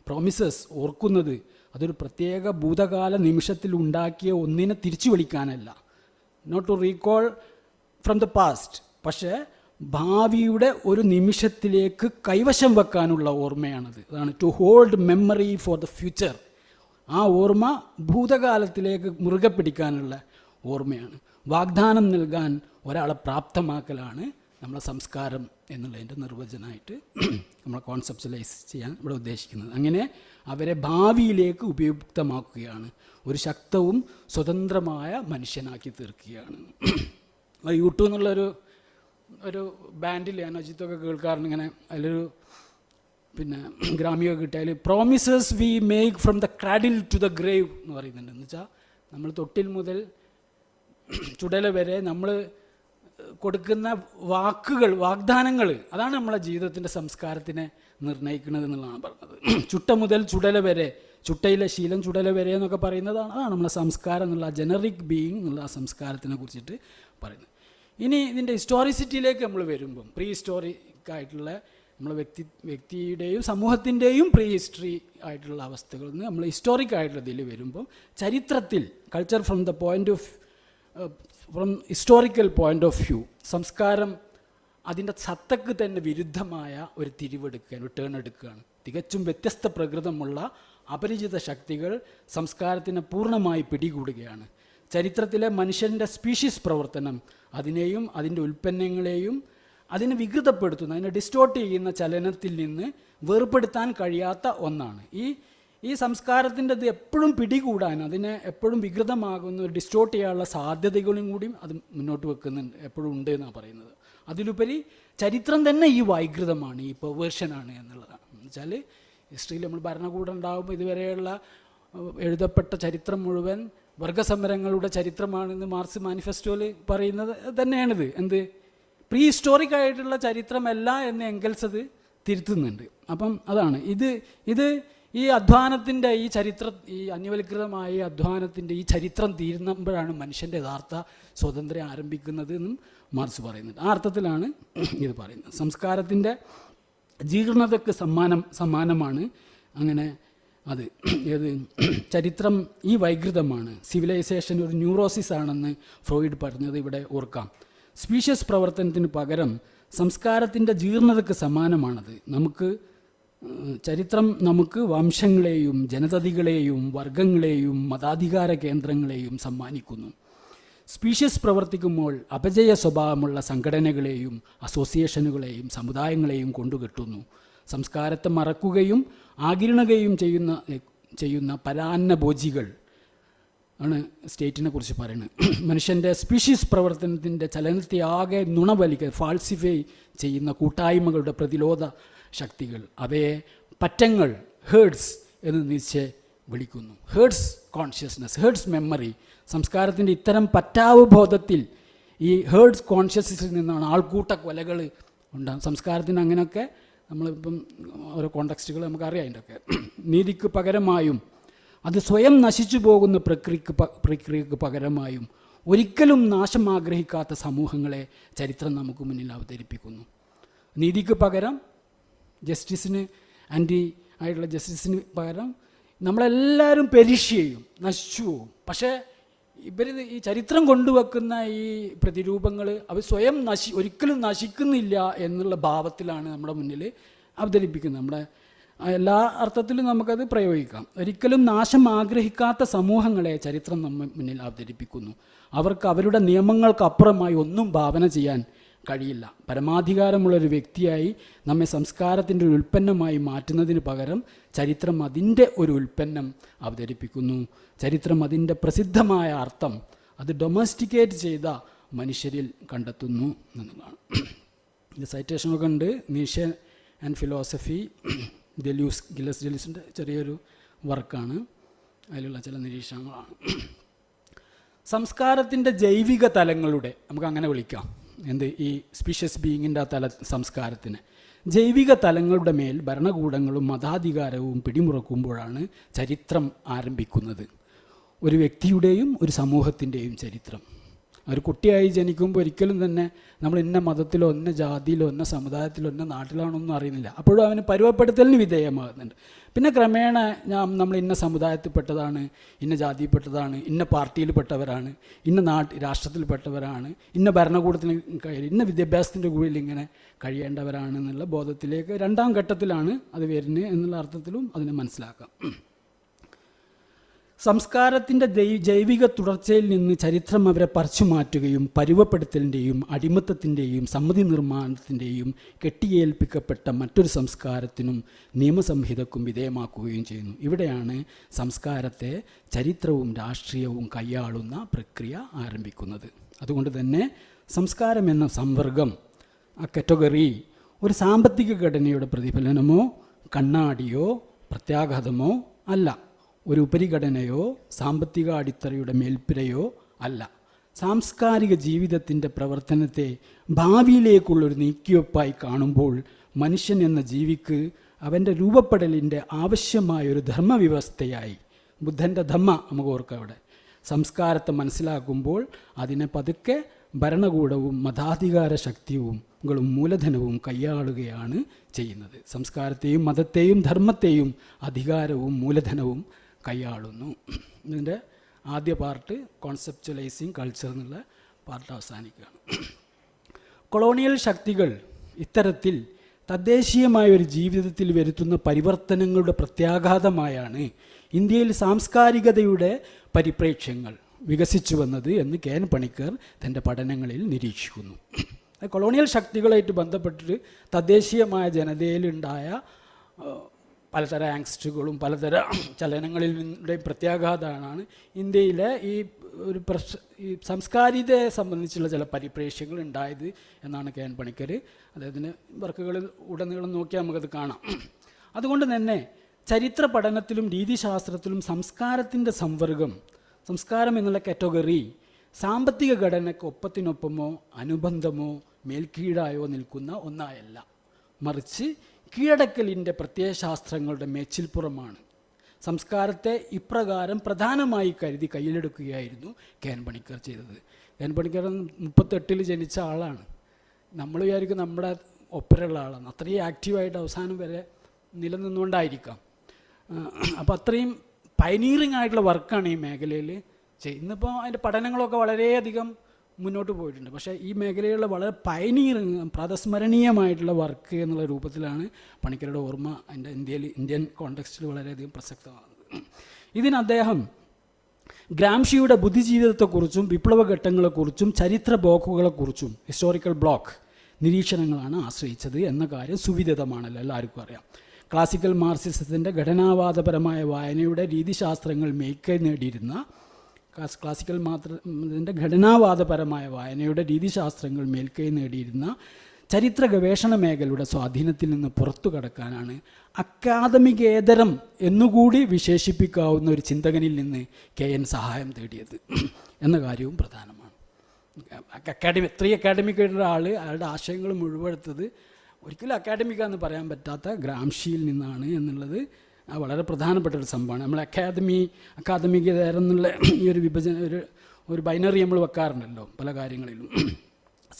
S1: പ്രോമിസസ് ഓർക്കുന്നത് അതൊരു പ്രത്യേക ഭൂതകാല നിമിഷത്തിൽ ഉണ്ടാക്കിയ ഒന്നിനെ തിരിച്ചു വിളിക്കാനല്ല, not to recall from the past, പക്ഷേ ഭാവിയുടെ ഒരു നിമിഷത്തിലേക്ക് കൈവശം വെക്കാനുള്ള ഓർമ്മയാണത്. അതാണ് to hold memory for the future. ആ ഓർമ്മ ഭൂതകാലത്തിലേക്ക് മുറുകെ പിടിക്കാനുള്ള ഓർമ്മയാണ്. വാഗ്ദാനം നൽകാൻ ഒരാളെ പ്രാപ്തമാക്കലാണ് നമ്മളെ സംസ്കാരം എന്നുള്ളതിൻ്റെ നിർവചനമായിട്ട് നമ്മൾ കോൺസെപ്ച്വലൈസ് ചെയ്യാൻ ഇവിടെ ഉദ്ദേശിക്കുന്നത്. അങ്ങനെ അവരെ ഭാവിയിലേക്ക് ഉപയുക്തമാക്കുകയാണ്, ഒരു ശക്തവും സ്വതന്ത്രമായ മനുഷ്യനാക്കി തീർക്കുകയാണ്. യൂട്യൂബ് എന്നുള്ളൊരു ബാൻഡിൽ ഞാൻ അജിത്തൊക്കെ കേൾക്കാറുണ്ട്. ഇങ്ങനെ അതിലൊരു ഗ്രാമിക കിട്ടിയാൽ promises we make from the cradle to the grave എന്ന് പറയുന്നുണ്ട്. എന്ന് വെച്ചാൽ നമ്മൾ തൊട്ടിൽ മുതൽ ചുടല വരെ നമ്മൾ കൊടുക്കുന്ന വാഗ്ദാനങ്ങൾ, അതാണ് നമ്മളെ ജീവിതത്തിൻ്റെ സംസ്കാരത്തിനെ നിർണ്ണയിക്കുന്നത് എന്നുള്ളതാണ് പറഞ്ഞത്. ചുട്ട മുതൽ ചുടല വരെ, ചുട്ടയിലെ ശീലം ചുടല വരെ എന്നൊക്കെ പറയുന്നതാണ്. അതാണ് നമ്മളെ സംസ്കാരം എന്നുള്ള ജനറിക് ബീയിങ് എന്നുള്ള ആ സംസ്കാരത്തിനെ കുറിച്ചിട്ട് പറയുന്നത്. ഇനി ഇതിൻ്റെ ഹിസ്റ്റോറിസിറ്റിയിലേക്ക് നമ്മൾ വരുമ്പം, പ്രീ ഹിസ്റ്റോറിക് ആയിട്ടുള്ള നമ്മളെ വ്യക്തിയുടെയും സമൂഹത്തിൻ്റെയും പ്രീ ഹിസ്റ്ററി ആയിട്ടുള്ള അവസ്ഥകളിൽ നിന്ന് നമ്മൾ ഹിസ്റ്റോറിക് ആയിട്ടുള്ള ഇതിൽ വരുമ്പം ചരിത്രത്തിൽ culture from historical point of view, സംസ്കാരം അതിൻ്റെ സത്തക്ക് തന്നെ വിരുദ്ധമായ ഒരു ടേൺ എടുക്കുകയാണ്. തികച്ചും വ്യത്യസ്ത പ്രകൃതമുള്ള അപരിചിത ശക്തികൾ സംസ്കാരത്തിനെ പൂർണ്ണമായി പിടികൂടുകയാണ്. ചരിത്രത്തിലെ മനുഷ്യൻ്റെ സ്പീഷീസ് പ്രവർത്തനം അതിനെയും അതിൻ്റെ ഉൽപ്പന്നങ്ങളെയും അതിനെ വികൃതപ്പെടുത്തുന്ന, അതിനെ ഡിസ്റ്റോർട്ട് ചെയ്യുന്ന ചലനത്തിൽ നിന്ന് വേർപെടുത്താൻ കഴിയാത്ത ഒന്നാണ്. ഈ സംസ്കാരത്തിൻ്റെ ഇത് എപ്പോഴും പിടികൂടാൻ, അതിനെ എപ്പോഴും വികൃതമാകുന്ന, ഡിസ്റ്റോർട്ട് ചെയ്യാനുള്ള സാധ്യതകളും കൂടിയും അത് മുന്നോട്ട് വെക്കുന്നുണ്ട്, എപ്പോഴും ഉണ്ട് എന്നാണ് പറയുന്നത്. അതിലുപരി ചരിത്രം തന്നെ ഈ വൈകൃതമാണ്, ഈ പെർവേർഷനാണ് എന്നുള്ളതാണ്. എന്നുവെച്ചാൽ ഹിസ്റ്ററിയിൽ നമ്മൾ ഭരണകൂടം ഉണ്ടാകുമ്പോൾ ഇതുവരെയുള്ള എഴുതപ്പെട്ട ചരിത്രം മുഴുവൻ വർഗസമരങ്ങളുടെ ചരിത്രമാണെന്ന് മാർക്സ് മാനിഫെസ്റ്റോയിൽ പറയുന്നത് തന്നെയാണിത്. എന്ത് പ്രീ ഹിസ്റ്റോറിക് ആയിട്ടുള്ള ചരിത്രമല്ല എന്ന് എംഗൽസ് അത് തിരുത്തുന്നുണ്ട്. അപ്പം അതാണ് ഇത് ഈ അധ്വാനത്തിൻ്റെ ഈ അന്യവൽകൃതമായ അധ്വാനത്തിൻ്റെ ഈ ചരിത്രം തീരുമ്പോഴാണ് മനുഷ്യൻ്റെ യഥാർത്ഥ സ്വാതന്ത്ര്യം ആരംഭിക്കുന്നത് എന്നും മാർക്സ് പറയുന്നുണ്ട്. ആ അർത്ഥത്തിലാണ് ഇത് പറയുന്നത്. സംസ്കാരത്തിൻ്റെ ജീർണതയ്ക്ക് സമാനമാണ് അങ്ങനെ അത് ചരിത്രം ഈ വൈകൃതമാണ്. സിവിലൈസേഷൻ ഒരു ന്യൂറോസിസ് ആണെന്ന് ഫ്രോയിഡ് പറഞ്ഞത് ഇവിടെ ഓർക്കാം. സ്പീഷ്യസ് പ്രവർത്തനത്തിന് പകരം സംസ്കാരത്തിൻ്റെ ജീർണതയ്ക്ക് സമാനമാണത്. ചരിത്രം നമുക്ക് വംശങ്ങളെയും ജനതതികളെയും വർഗങ്ങളെയും മതാധികാര കേന്ദ്രങ്ങളെയും സമ്മാനിക്കുന്നു. സ്പീഷ്യസ് പ്രവർത്തിക്കുമ്പോൾ അപജയ സ്വഭാവമുള്ള സംഘടനകളെയും അസോസിയേഷനുകളെയും സമുദായങ്ങളെയും കൊണ്ടുകെട്ടുന്നു. സംസ്കാരത്തെ മറക്കുകയും ആകിരണുകയും ചെയ്യുന്ന പരാന്നഭോജികൾ ആണ് സ്റ്റേറ്റിനെ കുറിച്ച് പറയുന്നത്. മനുഷ്യൻ്റെ സ്പീഷീസ് പ്രവർത്തനത്തിൻ്റെ ചലനത്തെ ആകെ ഫാൾസിഫൈ ചെയ്യുന്ന കൂട്ടായ്മകളുടെ പ്രതിരോധ ശക്തികൾ, അവയെ പറ്റങ്ങൾ, ഹേർഡ്സ് എന്ന് വിളിക്കുന്നു. ഹേർഡ്സ് കോൺഷ്യസ്നസ്, ഹേർഡ്സ് മെമ്മറി. സംസ്കാരത്തിൻ്റെ ഇത്തരം പറ്റാവബോധത്തിൽ ഈ ഹേർഡ്സ് കോൺഷ്യസ്നസ്സിൽ നിന്നാണ് ആൾക്കൂട്ട കൊലകൾ ഉണ്ടാകും. സംസ്കാരത്തിന് അങ്ങനെയൊക്കെ നമ്മളിപ്പം ഓരോ കോണ്ടക്സ്റ്റുകൾ നമുക്കറിയാം. അതിൻ്റെയൊക്കെ നീതിക്ക് പകരമായും അത് സ്വയം നശിച്ചു പോകുന്ന പ്രക്രിയക്ക് പകരമായും ഒരിക്കലും നാശം ആഗ്രഹിക്കാത്ത സമൂഹങ്ങളെ ചരിത്രം നമുക്ക് മുന്നിൽ അവതരിപ്പിക്കുന്നു. നീതിക്ക് പകരം ജസ്റ്റിസിന്, ആൻറ്റി ആയിട്ടുള്ള ജസ്റ്റിസിന് പകരം നമ്മളെല്ലാവരും പെരിഷ് ചെയ്യും, നശിച്ചു പോകും. പക്ഷേ ഈ ചരിത്രം കൊണ്ടുവെക്കുന്ന ഈ പ്രതിരൂപങ്ങൾ അവർ സ്വയം ഒരിക്കലും നശിക്കുന്നില്ല എന്നുള്ള ഭാവത്തിലാണ് നമ്മുടെ മുന്നിൽ അവതരിപ്പിക്കുന്നത്. നമ്മുടെ എല്ലാ അർത്ഥത്തിലും നമുക്കത് പ്രയോഗിക്കാം. ഒരിക്കലും നാശം ആഗ്രഹിക്കാത്ത സമൂഹങ്ങളെ ചരിത്രം നമ്മൾ മുന്നിൽ അവതരിപ്പിക്കുന്നു. അവർക്ക് അവരുടെ നിയമങ്ങൾക്കപ്പുറമായി ഒന്നും ഭാവന ചെയ്യാൻ കഴിയില്ല. പരമാധികാരമുള്ളൊരു വ്യക്തിയായി നമ്മെ സംസ്കാരത്തിൻ്റെ ഒരു ഉൽപ്പന്നമായി മാറ്റുന്നതിന് പകരം ചരിത്രം അതിൻ്റെ ഒരു ഉൽപ്പന്നം അവതരിപ്പിക്കുന്നു. ചരിത്രം അതിൻ്റെ പ്രസിദ്ധമായ അർത്ഥം അത് ഡൊമസ്റ്റിക്കേറ്റ് ചെയ്ത മനുഷ്യരിൽ കണ്ടെത്തുന്നു എന്നതാണ്. ഇത് സൈറ്റേഷനൊക്കെ ഉണ്ട്. നീഷെ ആൻഡ് ഫിലോസഫി, ഗില്ലസ് ഡെലൂസിൻ്റെ ചെറിയൊരു വർക്കാണ്. അതിലുള്ള ചില നിരീക്ഷണങ്ങളാണ്. സംസ്കാരത്തിൻ്റെ ജൈവിക തലങ്ങളുടെ, നമുക്ക് അങ്ങനെ വിളിക്കാം, ഈ സ്പീഷ്യസ് ബീയിങ്ങിൻ്റെ ആ സംസ്കാരത്തിന് ജൈവിക തലങ്ങളുടെ മേൽ ഭരണകൂടങ്ങളും മതാധികാരവും പിടിമുറക്കുമ്പോഴാണ് ചരിത്രം ആരംഭിക്കുന്നത്. ഒരു വ്യക്തിയുടെയും ഒരു സമൂഹത്തിൻ്റെയും ചരിത്രം. ഒരു കുട്ടിയായി ജനിക്കുമ്പോൾ ഒരിക്കലും തന്നെ നമ്മൾ ഇന്ന മതത്തിലോ ഇന്ന ജാതിയിലോ ഇന്ന സമുദായത്തിലോ ഇന്ന നാട്ടിലാണോന്നും അറിയുന്നില്ല. അപ്പോഴും അവന് പരുവപ്പെടുത്തലിന് വിധേയമാകുന്നുണ്ട്. പിന്നെ ക്രമേണ നമ്മൾ ഇന്ന സമുദായത്തിൽപ്പെട്ടതാണ്, ഇന്ന ജാതിയിൽപ്പെട്ടതാണ്, ഇന്ന പാർട്ടിയിൽപ്പെട്ടവരാണ്, ഇന്ന രാഷ്ട്രത്തിൽപ്പെട്ടവരാണ്, ഇന്ന ഭരണകൂടത്തിന് ഇന്ന വിദ്യാഭ്യാസത്തിൻ്റെ കീഴിൽ ഇങ്ങനെ കഴിയേണ്ടവരാണെന്നുള്ള ബോധത്തിലേക്ക് രണ്ടാം ഘട്ടത്തിലാണ് അത് വരുന്നത് എന്നുള്ള അർത്ഥത്തിലും അതിനെ മനസ്സിലാക്കാം. സംസ്കാരത്തിൻ്റെ ജൈവിക തുടർച്ചയിൽ നിന്ന് ചരിത്രം അവരെ പറിച്ചു മാറ്റുകയും പരുവപ്പെടുത്തലിൻ്റെയും അടിമത്തത്തിൻ്റെയും സമ്മതി നിർമ്മാണത്തിൻ്റെയും കെട്ടിയേൽപ്പിക്കപ്പെട്ട മറ്റൊരു സംസ്കാരത്തിനും നിയമസംഹിതക്കും വിധേയമാക്കുകയും ചെയ്യുന്നു. ഇവിടെയാണ് സംസ്കാരത്തെ ചരിത്രവും രാഷ്ട്രീയവും കൈയാളുന്ന പ്രക്രിയ ആരംഭിക്കുന്നത്. അതുകൊണ്ട് തന്നെ സംസ്കാരം എന്ന സംവർഗം, ആ കാറ്റഗറി, ഒരു സാമ്പത്തിക ഘടനയുടെ പ്രതിഫലനമോ കണ്ണാടിയോ പ്രത്യാഘാതമോ അല്ല, ഒരു ഉപരിഘടനയോ സാമ്പത്തിക അടിത്തറയുടെ മേൽപ്പിരയോ അല്ല. സാംസ്കാരിക ജീവിതത്തിൻ്റെ പ്രവർത്തനത്തെ ഭാവിയിലേക്കുള്ളൊരു നീക്കിവെപ്പായി കാണുമ്പോൾ മനുഷ്യൻ എന്ന ജീവിക്ക് അവൻ്റെ രൂപപ്പെടലിൻ്റെ ആവശ്യമായൊരു ധർമ്മവ്യവസ്ഥയായി, ബുദ്ധൻ്റെ ധമ്മ നമുക്ക് ഓർക്കാം അവിടെ, സംസ്കാരത്തെ മനസ്സിലാക്കുമ്പോൾ അതിനെ പതുക്കെ ഭരണകൂടവും മതാധികാര ശക്തിയും മൂലധനവും കൈയാളുകയാണ് ചെയ്യുന്നത്. സംസ്കാരത്തെയും മതത്തെയും ധർമ്മത്തെയും അധികാരവും മൂലധനവും കൈയാളുന്നു. ഇതിൻ്റെ ആദ്യ പാർട്ട് കോൺസെപ്ച്വലൈസിങ് കൾച്ചർ എന്നുള്ള പാർട്ട് അവസാനിക്കുകയാണ്. കൊളോണിയൽ ശക്തികൾ ഇത്തരത്തിൽ തദ്ദേശീയമായ ഒരു ജീവിതത്തിൽ വരുത്തുന്ന പരിവർത്തനങ്ങളുടെ പ്രത്യാഘാതമായാണ് ഇന്ത്യയിൽ സാംസ്കാരികതയുടെ പരിപ്രേക്ഷ്യങ്ങൾ വികസിച്ചു വന്നത് എന്ന് കെ. എൻ. പണിക്കർ തൻ്റെ പഠനങ്ങളിൽ നിരീക്ഷിക്കുന്നു. കൊളോണിയൽ ശക്തികളായിട്ട് ബന്ധപ്പെട്ടിട്ട് തദ്ദേശീയമായ ജനതയിലുണ്ടായ പലതരം ആങ്സ്റ്റുകളും പലതരം ചലനങ്ങളിൽ നിന്നുടെയും പ്രത്യാഘാതമാണ് ഇന്ത്യയിലെ ഈ സംസ്കാരിതയെ സംബന്ധിച്ചുള്ള ചില പരിപ്രേക്ഷ്യങ്ങൾ ഉണ്ടായത് എന്നാണ് കെ. എൻ. പണിക്കർ അദ്ദേഹത്തിൻ്റെ വർക്കുകളിൽ ഉടനീളം നോക്കിയാൽ നമുക്കത് കാണാം. അതുകൊണ്ട് തന്നെ ചരിത്ര പഠനത്തിലും രീതിശാസ്ത്രത്തിലും സംസ്കാരത്തിൻ്റെ സംവർഗം, സംസ്കാരം എന്നുള്ള കാറ്റഗറി സാമ്പത്തിക ഘടനയ്ക്ക് ഒപ്പത്തിനൊപ്പമോ അനുബന്ധമോ മേൽക്കീഴായോ നിൽക്കുന്ന ഒന്നായല്ല, മറിച്ച് കീഴടക്കലിൻ്റെ പ്രത്യയശാസ്ത്രങ്ങളുടെ മേച്ചിൽപ്പുറമാണ്. സംസ്കാരത്തെ ഇപ്രകാരം പ്രധാനമായി കരുതി കയ്യിലെടുക്കുകയായിരുന്നു കെ. എൻ. പണിക്കർ ചെയ്തത്. കെ. എൻ. പണിക്കർ 38 ജനിച്ച ആളാണ്. നമ്മൾ വിചാരിക്കും നമ്മുടെ ഒപ്പരമുള്ള ആളാണ്. അത്രയും ആക്റ്റീവായിട്ട് അവസാനം വരെ നിലനിന്നുകൊണ്ടായിരിക്കാം. അപ്പോൾ അത്രയും പയനീറിങ് ആയിട്ടുള്ള വർക്കാണ് ഈ മേഖലയിൽ ചെയ്യുന്നത്. ഇന്നിപ്പോൾ അതിൻ്റെ പഠനങ്ങളൊക്കെ വളരെയധികം മുന്നോട്ട് പോയിട്ടുണ്ട്. പക്ഷേ ഈ മേഖലയിലുള്ള വളരെ പയനീറിങ്, പ്രാതസ്മരണീയമായിട്ടുള്ള വർക്ക് എന്നുള്ള രൂപത്തിലാണ് പണിക്കരുടെ ഓർമ്മ അതിൻ്റെ ഇന്ത്യൻ കോണ്ടെക്സ്റ്റിൽ വളരെയധികം പ്രസക്തമാകുന്നത്. ഇതിന് അദ്ദേഹം ഗ്രാംഷിയുടെ ബുദ്ധിജീവിതത്തെക്കുറിച്ചും വിപ്ലവഘട്ടങ്ങളെക്കുറിച്ചും ചരിത്ര ബ്ലോക്കുകളെക്കുറിച്ചും ഹിസ്റ്റോറിക്കൽ ബ്ലോക്ക് നിരീക്ഷണങ്ങളാണ് ആശ്രയിച്ചത് എന്ന കാര്യം സുവിദിതമാണല്ലോ, എല്ലാവർക്കും അറിയാം. ക്ലാസിക്കൽ മാർക്സിസത്തിൻ്റെ ഘടനാവാദപരമായ വായനയുടെ രീതിശാസ്ത്രങ്ങൾ മേൽക്കൈ നേടിയിരുന്ന ഘടനാവാദപരമായ വായനയുടെ രീതിശാസ്ത്രങ്ങൾ മേൽക്കൈ നേടിയിരുന്ന ചരിത്ര ഗവേഷണ മേഖലയുടെ സ്വാധീനത്തിൽ നിന്ന് പുറത്തു കടക്കാനാണ് അക്കാദമികേതരം എന്നുകൂടി വിശേഷിപ്പിക്കാവുന്ന ഒരു ചിന്തകനിൽ നിന്ന് കെ. എൻ. സഹായം തേടിയത് എന്ന കാര്യവും പ്രധാനമാണ്. ഇത്രയും അക്കാഡമിക്കായിട്ടുള്ള അയാളുടെ ആശയങ്ങൾ മുഴുവെടുത്തത് ഒരിക്കലും അക്കാഡമിക്കാന്ന് പറയാൻ പറ്റാത്ത ഗ്രാംഷിയിൽ നിന്നാണ് എന്നുള്ളത് വളരെ പ്രധാനപ്പെട്ട ഒരു സംഭവമാണ്. നമ്മൾ അക്കാദമികേതരം എന്നുള്ള ഈ ഒരു വിഭജന ഒരു ബൈനറി നമ്മൾ വെക്കാറുണ്ടല്ലോ പല കാര്യങ്ങളിലും.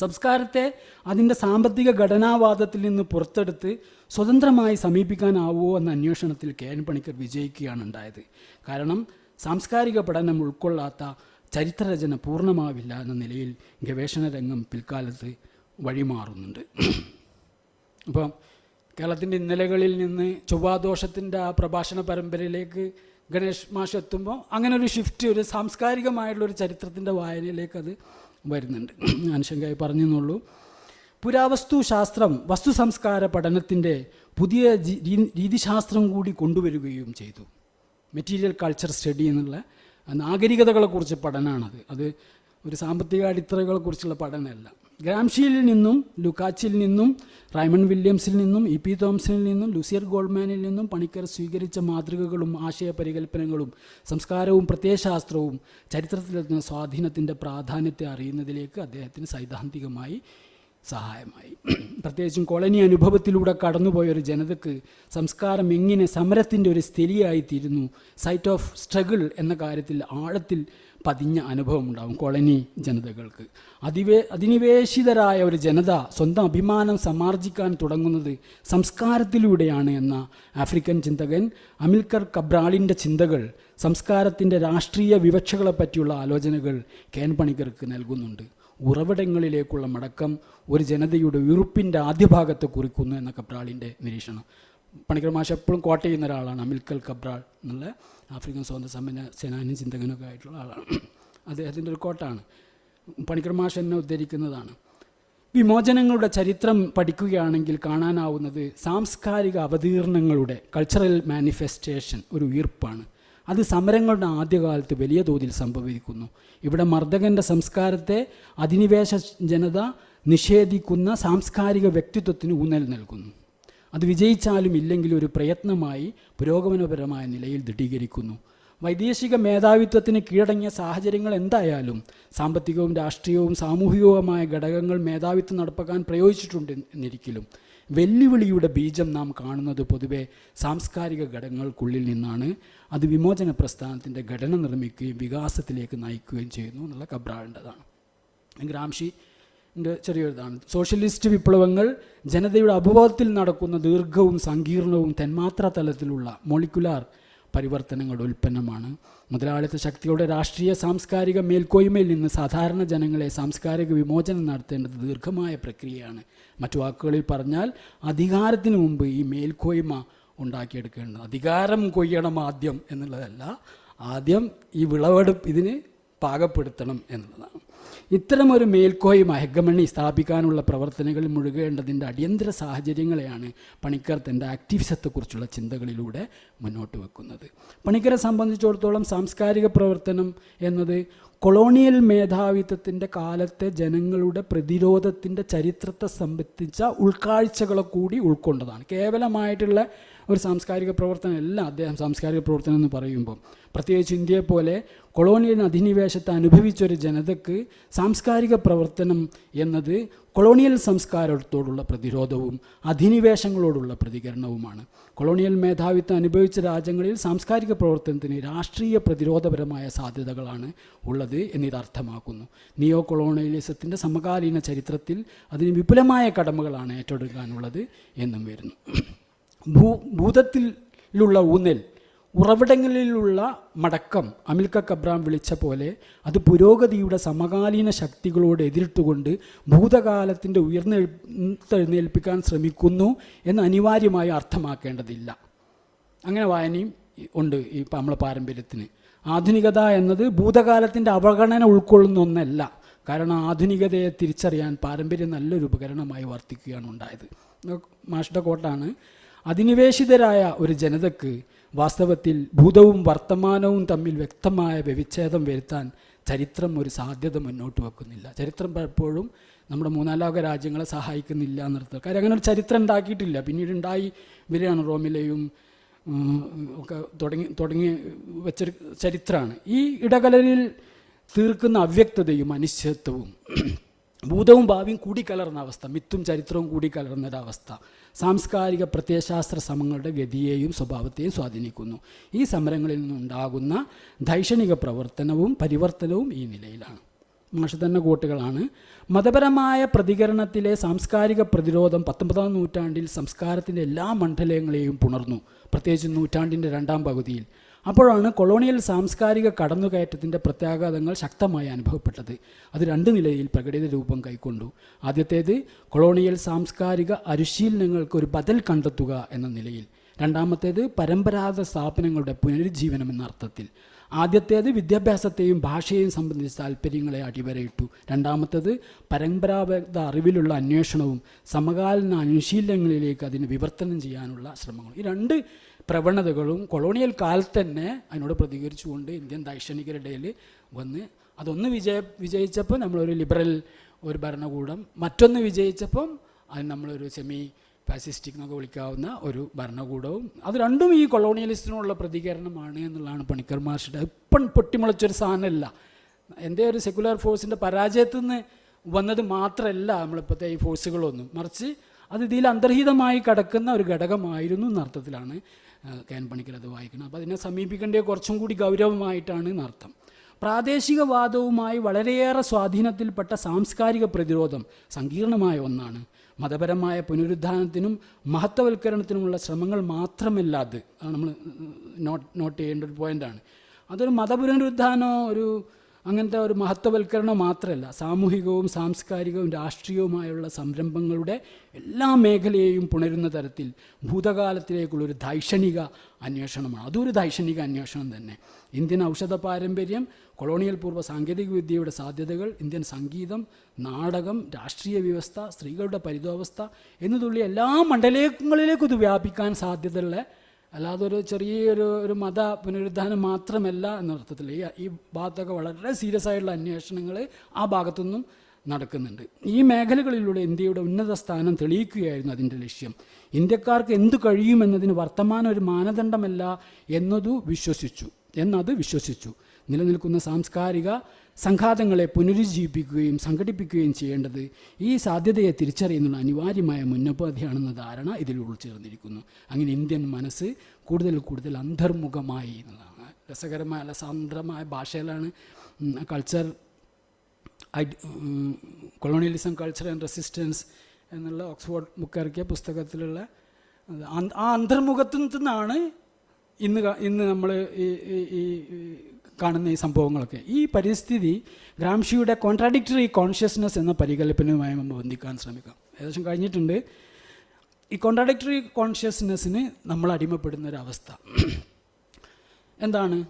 S1: സംസ്കാരത്തെ അതിൻ്റെ സാമ്പത്തിക ഘടനാവാദത്തിൽ നിന്ന് പുറത്തെടുത്ത് സ്വതന്ത്രമായി സമീപിക്കാനാവുമോ എന്ന അന്വേഷണത്തിൽ കെ. എൻ. പണിക്കർ വിജയിക്കുകയാണ് ഉണ്ടായത്. കാരണം സാംസ്കാരിക പഠനം ഉൾക്കൊള്ളാത്ത ചരിത്രരചന പൂർണ്ണമാവില്ല എന്ന നിലയിൽ ഗവേഷണ രംഗം പിൽക്കാലത്ത് വഴിമാറുന്നുണ്ട്. അപ്പം കേരളത്തിൻ്റെ ഇന്നലകളിൽ നിന്ന് ചൊവ്വാദോഷത്തിൻ്റെ ആ പ്രഭാഷണ പരമ്പരയിലേക്ക് ഗണേഷ് മാഷ് എത്തുമ്പോൾ അങ്ങനെ ഒരു ഷിഫ്റ്റ്, ഒരു സാംസ്കാരികമായിട്ടുള്ളൊരു ചരിത്രത്തിൻ്റെ വായനയിലേക്ക് അത് വരുന്നുണ്ട്. ആനുഷംഗായി പറഞ്ഞെന്നുള്ളൂ. പുരാവസ്തു ശാസ്ത്രം വസ്തു സംസ്കാര പഠനത്തിൻ്റെ പുതിയ രീതിശാസ്ത്രം കൂടി കൊണ്ടുവരികയും ചെയ്തു. മെറ്റീരിയൽ കൾച്ചർ സ്റ്റഡി എന്നുള്ള നാഗരികതകളെക്കുറിച്ച് പഠനമാണത്. അത് ഒരു സാമ്പത്തിക അടിത്തറകളെക്കുറിച്ചുള്ള പഠനമല്ല. ഗ്രാംഷിയിൽ നിന്നും, ലുക്കാച്ചിൽ നിന്നും, റൈമണ്ട് വില്യംസിൽ നിന്നും, ഇ.പി. തോംസണിൽ നിന്നും, ലൂസിയർ ഗോൾഡ്മാനിൽ നിന്നും പണിക്കർ സ്വീകരിച്ച മാതൃകകളും ആശയ പരികല്പനകളും സംസ്കാരവും പ്രത്യയശാസ്ത്രവും ചരിത്രത്തിലെത്തുന്ന സ്വാധീനത്തിൻ്റെ പ്രാധാന്യത്തെ അറിയുന്നതിലേക്ക് അദ്ദേഹത്തിന് സൈദ്ധാന്തികമായി സഹായമായി. പ്രത്യേകിച്ചും കോളനി അനുഭവത്തിലൂടെ കടന്നുപോയൊരു ജനതയ്ക്ക് സംസ്കാരം എങ്ങനെ സമരത്തിൻ്റെ ഒരു സ്ഥലിയായിത്തീരുന്നു, സൈറ്റ് ഓഫ് സ്ട്രഗിൾ എന്ന കാര്യത്തിൽ ആഴത്തിൽ പതിഞ്ഞ അനുഭവം ഉണ്ടാകും കോളനി ജനതകൾക്ക്. അധിനിവേശിതരായ ഒരു ജനത സ്വന്തം അഭിമാനം സമാർജിക്കാൻ തുടങ്ങുന്നത് സംസ്കാരത്തിലൂടെയാണ് എന്ന ആഫ്രിക്കൻ ചിന്തകൻ അമിൽക്കർ കബ്രാളിൻ്റെ ചിന്തകൾ സംസ്കാരത്തിൻ്റെ രാഷ്ട്രീയ വിവക്ഷകളെ പറ്റിയുള്ള ആലോചനകൾ കെ.എൻ. പണിക്കർക്ക് നൽകുന്നുണ്ട്. ഉറവിടങ്ങളിലേക്കുള്ള മടക്കം ഒരു ജനതയുടെ ഉയർപ്പിൻ്റെ ആദ്യ ഭാഗത്തെ കുറിക്കുന്നു എന്ന കബ്രാളിൻ്റെ നിരീക്ഷണം. പണിക്കർ മാഷ് എപ്പോഴും കോട്ട് ചെയ്യുന്ന ഒരാളാണ് അമിൽക്കർ കബ്രാൾ എന്നുള്ള ആഫ്രിക്കൻ സ്വാതന്ത്ര്യ സേനാനി ചിന്തകനൊക്കെ ആയിട്ടുള്ള ആളാണ്. അദ്ദേഹത്തിൻ്റെ ഒരു കോട്ടാണ്. പണിക്കർ മാഷ് എന്നെ ഉദ്ധരിക്കുന്നതാണ്. വിമോചനങ്ങളുടെ ചരിത്രം പഠിക്കുകയാണെങ്കിൽ കാണാനാവുന്നത് സാംസ്കാരിക അവതീർണങ്ങളുടെ കൾച്ചറൽ മാനിഫെസ്റ്റേഷൻ ഒരു ഉയർപ്പാണ്. അത് സമരങ്ങളുടെ ആദ്യകാലത്ത് വലിയ തോതിൽ സംഭവിക്കുന്നു. ഇവിടെ മർദ്ദകൻ്റെ സംസ്കാരത്തെ അധിനിവേശ ജനത നിഷേധിക്കുന്ന സാംസ്കാരിക വ്യക്തിത്വത്തിന് ഊന്നൽ നൽകുന്നു. അത് വിജയിച്ചാലും ഇല്ലെങ്കിലും ഒരു പ്രയത്നമായി പുരോഗമനപരമായ നിലയിൽ ദൃഢീകരിക്കുന്നു. വൈദേശിക മേധാവിത്വത്തിന് കീഴടങ്ങിയ സാഹചര്യങ്ങൾ എന്തായാലും സാമ്പത്തികവും രാഷ്ട്രീയവും സാമൂഹികവുമായ ഘടകങ്ങൾ മേധാവിത്വം നടപ്പാക്കാൻ പ്രയോഗിച്ചിട്ടുണ്ട് എന്നിരിക്കലും വെല്ലുവിളിയുടെ ബീജം നാം കാണുന്നത് പൊതുവെ സാംസ്കാരിക ഘടകങ്ങൾക്കുള്ളിൽ നിന്നാണ്. അത് വിമോചന പ്രസ്ഥാനത്തിൻ്റെ ഘടന നിർമ്മിക്കുകയും വികാസത്തിലേക്ക് നയിക്കുകയും ചെയ്യുന്നു എന്നുള്ള കബ്രാളിൻ്റെതാണ്. ഗ്രാംഷിൻ്റെ ചെറിയൊരിതാണ്. സോഷ്യലിസ്റ്റ് വിപ്ലവങ്ങൾ ജനതയുടെ അപബോധത്തിൽ നടക്കുന്ന ദീർഘവും സങ്കീർണവും തന്മാത്രാ തലത്തിലുള്ള മോളിക്കുലാർ പരിവർത്തനങ്ങളുടെ ഉൽപ്പന്നമാണ്. മുതലാളിത്ത ശക്തിയുടെ രാഷ്ട്രീയ സാംസ്കാരിക മേൽക്കോയ്മയിൽ നിന്ന് സാധാരണ ജനങ്ങളെ സാംസ്കാരിക വിമോചനം നടത്തേണ്ടത് ദീർഘമായ പ്രക്രിയയാണ്. മറ്റു വാക്കുകളിൽ പറഞ്ഞാൽ അധികാരത്തിന് മുമ്പ് ഈ മേൽക്കോയ്മ ഉണ്ടാക്കിയെടുക്കേണ്ടത്. അധികാരം കൊയ്യണം ആദ്യം എന്നുള്ളതല്ല, ആദ്യം ഈ വിളവെടുപ്പ് ഇതിന് പാകപ്പെടുത്തണം എന്നുള്ളതാണ്. ഇത്തരമൊരു മേൽക്കോയ്മ ഹെഗമണി സ്ഥാപിക്കാനുള്ള പ്രവർത്തനങ്ങളിൽ മുഴുകേണ്ടതിൻ്റെ അടിയന്തര സാഹചര്യങ്ങളെയാണ് പണിക്കർ തൻ്റെ ആക്ടിവിസത്തെക്കുറിച്ചുള്ള ചിന്തകളിലൂടെ മുന്നോട്ട് വെക്കുന്നത്. പണിക്കരെ സംബന്ധിച്ചിടത്തോളം സാംസ്കാരിക പ്രവർത്തനം എന്നത് കൊളോണിയൽ മേധാവിത്വത്തിൻ്റെ കാലത്തെ ജനങ്ങളുടെ പ്രതിരോധത്തിൻ്റെ ചരിത്രത്തെ സംബന്ധിച്ച ഉൾക്കാഴ്ചകളെ കൂടി ഉൾക്കൊണ്ടതാണ്. കേവലമായിട്ടുള്ള ഒരു സാംസ്കാരിക പ്രവർത്തനമല്ല അദ്ദേഹം സാംസ്കാരിക പ്രവർത്തനം എന്ന് പറയുമ്പോൾ. പ്രത്യേകിച്ച് ഇന്ത്യയെപ്പോലെ കൊളോണിയൽ അധിനിവേശത്തെ അനുഭവിച്ചൊരു ജനതയ്ക്ക് സാംസ്കാരിക പ്രവർത്തനം എന്നത് കൊളോണിയൽ സംസ്കാരത്തോടുള്ള പ്രതിരോധവും അധിനിവേശങ്ങളോടുള്ള പ്രതികരണവുമാണ്. കൊളോണിയൽ മേധാവിത്വം അനുഭവിച്ച രാജ്യങ്ങളിൽ സാംസ്കാരിക പ്രവർത്തനത്തിന് രാഷ്ട്രീയ പ്രതിരോധപരമായ സാധ്യതകളാണ് ഉള്ളത് എന്നിത് അർത്ഥമാക്കുന്നു. നിയോ കൊളോണിയലിസത്തിൻ്റെ സമകാലീന ചരിത്രത്തിൽ അതിന് വിപുലമായ കടമകളാണ് ഏറ്റെടുക്കാനുള്ളത് എന്നും വരുന്നു. ഭൂതത്തിലുള്ള ഊന്നൽ, ഉറവിടങ്ങളിലുള്ള മടക്കം അമിൽക്കർ കബ്രാം വിളിച്ച പോലെ അത് പുരോഗതിയുടെ സമകാലീന ശക്തികളോട് എതിരിട്ടുകൊണ്ട് ഭൂതകാലത്തിൻ്റെ ഉയർന്നെഴുന്നേൽപ്പിക്കാൻ ശ്രമിക്കുന്നു എന്ന് അനിവാര്യമായി അർത്ഥമാക്കേണ്ടതില്ല. അങ്ങനെ വായനയും ഉണ്ട് ഈ നമ്മളെ പാരമ്പര്യത്തിന്. ആധുനികത എന്നത് ഭൂതകാലത്തിൻ്റെ അവഗണന ഉൾക്കൊള്ളുന്ന ഒന്നല്ല. കാരണം ആധുനികതയെ തിരിച്ചറിയാൻ പാരമ്പര്യം നല്ലൊരു ഉപകരണമായി വർത്തിക്കുകയാണ് ഉണ്ടായത്. മാഷ്ടെ കോട്ടാണ്. അധിനിവേശിതരായ ഒരു ജനതയ്ക്ക് വാസ്തവത്തിൽ ഭൂതവും വർത്തമാനവും തമ്മിൽ വ്യക്തമായ വ്യവിച്ഛേദം വരുത്താൻ ചരിത്രം ഒരു സാധ്യത മുന്നോട്ട് വെക്കുന്നില്ല. ചരിത്രം പലപ്പോഴും നമ്മുടെ മൂന്നാലോക രാജ്യങ്ങളെ സഹായിക്കുന്നില്ല എന്നർത്ഥം. കാര്യം അങ്ങനെ ഒരു ചരിത്രം ഉണ്ടാക്കിയിട്ടില്ല. പിന്നീട് ഉണ്ടായി വരികയാണ്. റോമിലെയും ഒക്കെ തുടങ്ങി വെച്ചൊരു ചരിത്രമാണ്. ഈ ഇടകലരിൽ തീർക്കുന്ന അവ്യക്തതയും അനിശ്ചിതത്വവും ഭൂതവും ഭാവിയും കൂടിക്കലർന്ന അവസ്ഥ, മിത്തും ചരിത്രവും കൂടിക്കലർന്നൊരവസ്ഥ സാംസ്കാരിക പ്രത്യയശാസ്ത്ര ശ്രമങ്ങളുടെ ഗതിയെയും സ്വഭാവത്തെയും സ്വാധീനിക്കുന്നു. ഈ സമരങ്ങളിൽ നിന്നുണ്ടാകുന്ന ദൈക്ഷണിക പ്രവർത്തനവും പരിവർത്തനവും ഈ നിലയിലാണ്. മാഷ് തന്നെ കൂട്ടുകളാണ്. മതപരമായ പ്രതികരണത്തിലെ സാംസ്കാരിക പ്രതിരോധം 19-ാം നൂറ്റാണ്ടിൽ സംസ്കാരത്തിൻ്റെ എല്ലാ മണ്ഡലങ്ങളെയും പുണർന്നു, പ്രത്യേകിച്ച് നൂറ്റാണ്ടിൻ്റെ രണ്ടാം പകുതിയിൽ. അപ്പോഴാണ് കൊളോണിയൽ സാംസ്കാരിക കടന്നുകയറ്റത്തിൻ്റെ പ്രത്യാഘാതങ്ങൾ ശക്തമായി അനുഭവപ്പെട്ടത്. അത് രണ്ട് നിലയിൽ പ്രകടിത രൂപം കൈക്കൊണ്ടു. ആദ്യത്തേത് കൊളോണിയൽ സാംസ്കാരിക അനുശീലനങ്ങൾക്ക് ഒരു ബദൽ കണ്ടെത്തുക എന്ന നിലയിൽ. രണ്ടാമത്തേത് പരമ്പരാഗത സ്ഥാപനങ്ങളുടെ പുനരുജ്ജീവനം എന്ന അർത്ഥത്തിൽ. ആദ്യത്തേത് വിദ്യാഭ്യാസത്തെയും ഭാഷയെയും സംബന്ധിച്ച താല്പര്യങ്ങളെ അടിവരയിട്ടു. രണ്ടാമത്തേത് പരമ്പരാഗത അറിവിലുള്ള അന്വേഷണവും സമകാലീന അനുശീലനങ്ങളിലേക്ക് അതിന് വിവർത്തനം ചെയ്യാനുള്ള ശ്രമങ്ങളും. ഈ രണ്ട് പ്രവണതകളും കൊളോണിയൽ കാലത്ത് തന്നെ അതിനോട് പ്രതികരിച്ചുകൊണ്ട് ഇന്ത്യൻ ദൈക്ഷണികരുടെ ഇടയിൽ വന്ന് അതൊന്ന് വിജയിച്ചപ്പോൾ നമ്മളൊരു ലിബറൽ ഒരു ഭരണകൂടം, മറ്റൊന്ന് വിജയിച്ചപ്പം അത് നമ്മളൊരു സെമി ഫാസിസ്റ്റിക് എന്നൊക്കെ വിളിക്കാവുന്ന ഒരു ഭരണകൂടവും. അത് രണ്ടും ഈ കൊളോണിയലിസത്തിനുള്ള പ്രതികരണമാണ് എന്നുള്ളതാണ് പണിക്കർ മാഷിയുടെ. ഇപ്പം പൊട്ടിമുളച്ചൊരു സാധനമല്ല, എൻ്റെ ഒരു സെക്കുലർ ഫോഴ്സിൻ്റെ പരാജയത്തിൽ നിന്ന് വന്നത് മാത്രമല്ല നമ്മളിപ്പോഴത്തെ ഈ ഫോഴ്സുകളൊന്നും, മറിച്ച് അത് ഇതിൽ അന്തർഹിതമായി കിടക്കുന്ന ഒരു ഘടകമായിരുന്നു എന്നർത്ഥത്തിലാണ് കെ.എൻ. പണിക്കർ അത് വായിക്കുന്നത്. അപ്പോൾ അതിനെ സമീപിക്കേണ്ടത് കുറച്ചും കൂടി ഗൗരവമായിട്ടാണ് എന്നർത്ഥം. പ്രാദേശികവാദവുമായി വളരെയേറെ സ്വാധീനത്തിൽപ്പെട്ട സാംസ്കാരിക പ്രതിരോധം സങ്കീർണമായ ഒന്നാണ്. മതപരമായ പുനരുദ്ധാനത്തിനും മഹത്വവൽക്കരണത്തിനുമുള്ള ശ്രമങ്ങൾ മാത്രമല്ല അത് നമ്മൾ നോട്ട് ചെയ്യേണ്ട ഒരു പോയിൻ്റാണ്. അതൊരു മതപുനരുദ്ധാനമോ ഒരു അങ്ങനത്തെ ഒരു മഹത്വവൽക്കരണം മാത്രമല്ല, സാമൂഹികവും സാംസ്കാരികവും രാഷ്ട്രീയവുമായുള്ള സംരംഭങ്ങളുടെ എല്ലാ മേഖലയെയും പുണരുന്ന തരത്തിൽ ഭൂതകാലത്തിലേക്കുള്ളൊരു ദൈക്ഷണിക അന്വേഷണമാണ്. അതൊരു ദൈക്ഷണിക അന്വേഷണം തന്നെ. ഇന്ത്യൻ ഔഷധ പാരമ്പര്യം, കൊളോണിയൽ പൂർവ്വ സാങ്കേതിക വിദ്യയുടെ സാധ്യതകൾ, ഇന്ത്യൻ സംഗീതം, നാടകം, രാഷ്ട്രീയ വ്യവസ്ഥ, സ്ത്രീകളുടെ പരിതോവസ്ഥ എന്നതുള്ള എല്ലാ മണ്ഡലങ്ങളിലേക്കും ഇത് വ്യാപിക്കാൻ സാധ്യതയുള്ള, അല്ലാതെ ഒരു ചെറിയൊരു മത പുനരുദ്ധാനം മാത്രമല്ല എന്നർത്ഥത്തിൽ ഈ ഭാഗത്തൊക്കെ വളരെ സീരിയസ് ആയിട്ടുള്ള അന്വേഷണങ്ങൾ ആ ഭാഗത്തുനിന്നും നടക്കുന്നുണ്ട്. ഈ മേഖലകളിലൂടെ ഇന്ത്യയുടെ ഉന്നത സ്ഥാനം തെളിയിക്കുകയായിരുന്നു അതിൻ്റെ ലക്ഷ്യം. ഇന്ത്യക്കാർക്ക് എന്തു കഴിയുമെന്നതിന് വർത്തമാനം ഒരു മാനദണ്ഡമല്ല എന്നത് വിശ്വസിച്ചു. നിലനിൽക്കുന്ന സാംസ്കാരിക സംഘാതങ്ങളെ പുനരുജ്ജീവിപ്പിക്കുകയും സംഘടിപ്പിക്കുകയും ചെയ്യേണ്ടത് ഈ സാധ്യതയെ തിരിച്ചറിയുന്നുള്ള അനിവാര്യമായ മുന്നോപാധിയാണെന്ന ധാരണ ഇതിൽ ഉൾച്ചേർന്നിരിക്കുന്നു. അങ്ങനെ ഇന്ത്യൻ മനസ്സ് കൂടുതൽ അന്തർമുഖമായി എന്നുള്ളതാണ്. രസകരമായ അല്ല സാന്ദ്രമായ ഭാഷയിലാണ് culture colonialism, culture and resistance എന്നുള്ള ഓക്സ്ഫോർഡ് ബുക്ക് ഇറക്കിയ പുസ്തകത്തിലുള്ള ആ അന്തർമുഖത്തു നിന്നാണ് ഇന്ന് നമ്മൾ ഈ കാണുന്ന ഈ സംഭവങ്ങളൊക്കെ. ഈ പരിസ്ഥിതി ഗ്രാംഷിയുടെ കോൺട്രാഡിക്ടറി കോൺഷ്യസ്നെസ് എന്ന പരികല്പനയുമായി നമ്മൾ ബന്ധിക്കാൻ ശ്രമിക്കാം. ഏകദേശം കഴിഞ്ഞിട്ടുണ്ട്. ഈ കോൺട്രാഡിക്ടറി കോൺഷ്യസ്നെസ്സിന് നമ്മൾ അടിമപ്പെടുന്ന ഒരവസ്ഥ എന്താണ്?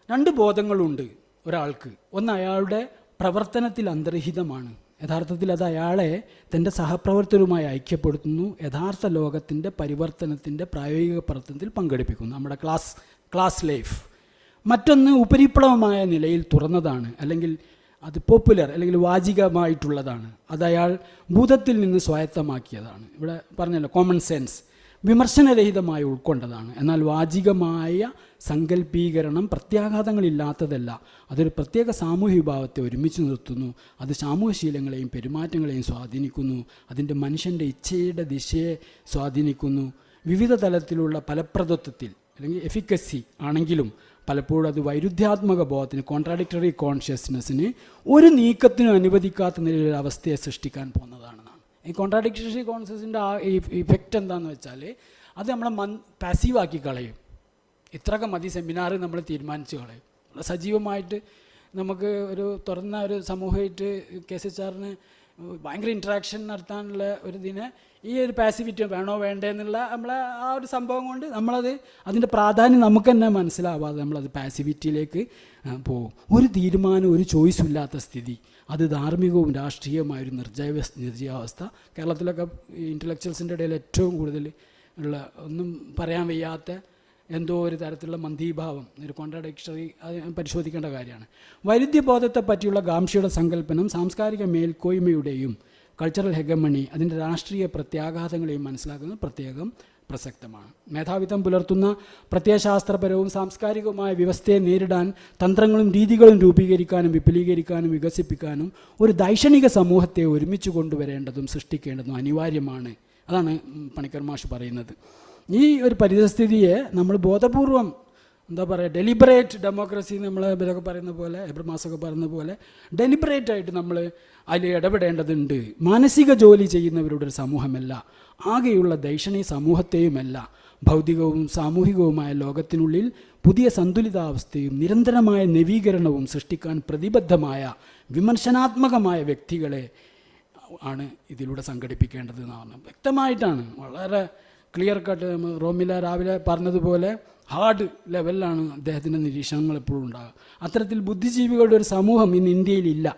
S1: രണ്ട് ബോധങ്ങളുണ്ട് ഒരാൾക്ക്. ഒന്ന് അയാളുടെ പ്രവർത്തനത്തിൽ അന്തർഹിതമാണ്. യഥാർത്ഥത്തിൽ അത് അയാളെ തൻ്റെ സഹപ്രവർത്തകരുമായി ഐക്യപ്പെടുത്തുന്നു, യഥാർത്ഥ ലോകത്തിൻ്റെ പരിവർത്തനത്തിൻ്റെ പ്രായോഗിക പ്രവർത്തനത്തിൽ പങ്കെടുപ്പിക്കുന്നു, നമ്മുടെ ക്ലാസ് ലൈഫ്. മറ്റൊന്ന് ഉപരിപ്ലവമായ നിലയിൽ തുറന്നതാണ്, അല്ലെങ്കിൽ അത് പോപ്പുലർ അല്ലെങ്കിൽ വാചികമായിട്ടുള്ളതാണ്. അത് അയാൾ ഭൂതത്തിൽ നിന്ന് സ്വായത്തമാക്കിയതാണ്. ഇവിടെ പറഞ്ഞല്ലോ കോമൺ സെൻസ്, വിമർശനരഹിതമായി ഉൾക്കൊണ്ടതാണ്. എന്നാൽ വാചികമായ സങ്കല്പീകരണം പ്രത്യാഘാതങ്ങളില്ലാത്തതല്ല. അതൊരു പ്രത്യേക സാമൂഹ്യ വിഭാഗത്തെ ഒരുമിച്ച് നിർത്തുന്നു. അത് സാമൂഹ്യശീലങ്ങളെയും പെരുമാറ്റങ്ങളെയും സ്വാധീനിക്കുന്നു. അതിൻ്റെ മനുഷ്യൻ്റെ ഇച്ഛയുടെ ദിശയെ സ്വാധീനിക്കുന്നു. വിവിധ തലത്തിലുള്ള ഫലപ്രദത്വത്തിൽ അല്ലെങ്കിൽ എഫിക്കസി ആണെങ്കിലും പലപ്പോഴും അത് വൈരുദ്ധ്യാത്മക ബോധത്തിന്, കോൺട്രാഡിക്ടറി കോൺഷ്യസ്നെസ്സിന് ഒരു നീക്കത്തിനും അനുവദിക്കാത്ത നിലയിലൊരു അവസ്ഥയെ സൃഷ്ടിക്കാൻ പോകുന്നതാണ്. ഈ കോൺട്രാഡിക്ടറി കോൺഷ്യസിൻ്റെ ആ ഇഫക്റ്റ് എന്താണെന്ന് വെച്ചാൽ അത് നമ്മളെ പാസീവാക്കി കളയും. ഇത്രയൊക്കെ മതി സെമിനാർ നമ്മൾ തീരുമാനിച്ച് കളയും. സജീവമായിട്ട് നമുക്ക് ഒരു തുറന്ന ഒരു സമൂഹമായിട്ട് KSHRന് ഭയങ്കര ഇൻട്രാക്ഷൻ നടത്താനുള്ള ഒരു ഇതിനെ ഈ ഒരു പാസിവിറ്റി വേണോ വേണ്ടേ എന്നുള്ള നമ്മളെ ആ ഒരു സംഭവം കൊണ്ട് അതിൻ്റെ പ്രാധാന്യം നമുക്ക് തന്നെ മനസ്സിലാവാതെ നമ്മളത് പാസിവിറ്റിയിലേക്ക് പോകും. ഒരു തീരുമാനം, ഒരു ചോയ്സും ഇല്ലാത്ത സ്ഥിതി, അത് ധാർമ്മികവും രാഷ്ട്രീയമായൊരു നിർജ്ജീവാവസ്ഥ. കേരളത്തിലൊക്കെ ഇൻ്റലക്ച്വൽസിൻ്റെ ഇടയിൽ ഏറ്റവും കൂടുതൽ ഉള്ള ഒന്നും പറയാൻ വയ്യാത്ത എന്തോ ഒരു തരത്തിലുള്ള മന്ദീഭാവം, ഒരു കോൺട്രാഡിക്ടറി, അത് പരിശോധിക്കേണ്ട കാര്യമാണ്. വൈരുദ്ധ്യബോധത്തെ പറ്റിയുള്ള ഗാംഷിയുടെ സങ്കല്പനം സാംസ്കാരിക മേൽക്കോയ്മയുടെയും കൾച്ചറൽ ഹെഗമണി, അതിൻ്റെ രാഷ്ട്രീയ പ്രത്യാഘാതങ്ങളെയും മനസ്സിലാക്കുന്നത് പ്രത്യേകം പ്രസക്തമാണ്. മേധാവിത്വം പുലർത്തുന്ന പ്രത്യയശാസ്ത്രപരവും സാംസ്കാരികവുമായ വ്യവസ്ഥയെ നേരിടാൻ തന്ത്രങ്ങളും രീതികളും രൂപീകരിക്കാനും വിപുലീകരിക്കാനും വികസിപ്പിക്കാനും ഒരു ദൈക്ഷണിക സമൂഹത്തെ ഒരുമിച്ച് കൊണ്ടുവരേണ്ടതും സൃഷ്ടിക്കേണ്ടതും അനിവാര്യമാണ്. അതാണ് പണിക്കർ മാഷ് പറയുന്നത്. ഈ ഒരു പരിസ്ഥിതിയെ നമ്മൾ ബോധപൂർവം എന്താ പറയുക, ഡെലിബറേറ്റ് ഡെമോക്രസി നമ്മൾ ഇവരൊക്കെ പറയുന്ന പോലെ, എബ്രമാസൊക്കെ പറയുന്ന പോലെ ഡെലിബറേറ്റായിട്ട് നമ്മൾ അതിൽ ഇടപെടേണ്ടതുണ്ട്. മാനസിക ജോലി ചെയ്യുന്നവരുടെ ഒരു സമൂഹമല്ല, ആകെയുള്ള ദൈക്ഷണിക സമൂഹത്തെയുമല്ല, ഭൗതികവും സാമൂഹികവുമായ ലോകത്തിനുള്ളിൽ പുതിയ സന്തുലിതാവസ്ഥയും നിരന്തരമായ നവീകരണവും സൃഷ്ടിക്കാൻ പ്രതിബദ്ധമായ വിമർശനാത്മകമായ വ്യക്തികളെ ആണ് ഇതിലൂടെ സംഘടിപ്പിക്കേണ്ടത് എന്നാണ്. വ്യക്തമായിട്ടാണ്, വളരെ ക്ലിയർ കട്ട്. റോമില രാവിലെ പറഞ്ഞതുപോലെ ഹാർഡ് ലെവലിലാണ് അദ്ദേഹത്തിൻ്റെ നിരീക്ഷണങ്ങൾ എപ്പോഴും ഉണ്ടാകുക. അത്തരത്തിൽ ബുദ്ധിജീവികളുടെ ഒരു സമൂഹം ഇന്ന് ഇന്ത്യയിലില്ല.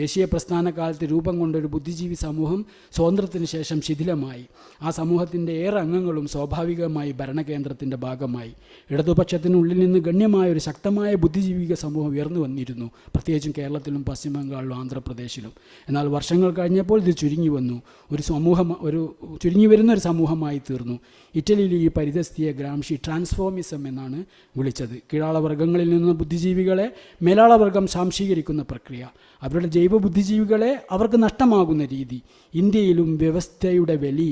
S1: ദേശീയ പ്രസ്ഥാനകാലത്ത് രൂപം കൊണ്ട ഒരു ബുദ്ധിജീവി സമൂഹം സ്വാതന്ത്ര്യത്തിന് ശേഷം ശിഥിലമായി. ആ സമൂഹത്തിൻ്റെ ഏറെ അംഗങ്ങളും സ്വാഭാവികമായി ഭരണകേന്ദ്രത്തിൻ്റെ ഭാഗമായി. ഇടതുപക്ഷത്തിനുള്ളിൽ നിന്ന് ഗണ്യമായ ഒരു ശക്തമായ ബുദ്ധിജീവിക സമൂഹം ഉയർന്നു വന്നിരുന്നു, പ്രത്യേകിച്ചും കേരളത്തിലും പശ്ചിമ ബംഗാളിലും ആന്ധ്രാപ്രദേശിലും. എന്നാൽ വർഷങ്ങൾ കഴിഞ്ഞപ്പോൾ ഇത് ചുരുങ്ങി വന്നു, ഒരു ചുരുങ്ങി വരുന്ന ഒരു സമൂഹമായി തീർന്നു. ഇറ്റലിയിൽ ഈ പരിതസ്ഥിതിയെ ഗ്രാംഷി ട്രാൻസ്ഫോമിസം എന്നാണ് വിളിച്ചത്. കീഴാളവർഗ്ഗങ്ങളിൽ നിന്ന് ബുദ്ധിജീവികളെ മേലാളവർഗം ശാംശീകരിക്കുന്ന പ്രക്രിയ, അവരുടെ ജൈവ ബുദ്ധിജീവികളെ അവർക്ക് നഷ്ടമാകുന്ന രീതി. ഇന്ത്യയിലും വ്യവസ്ഥയുടെ വലി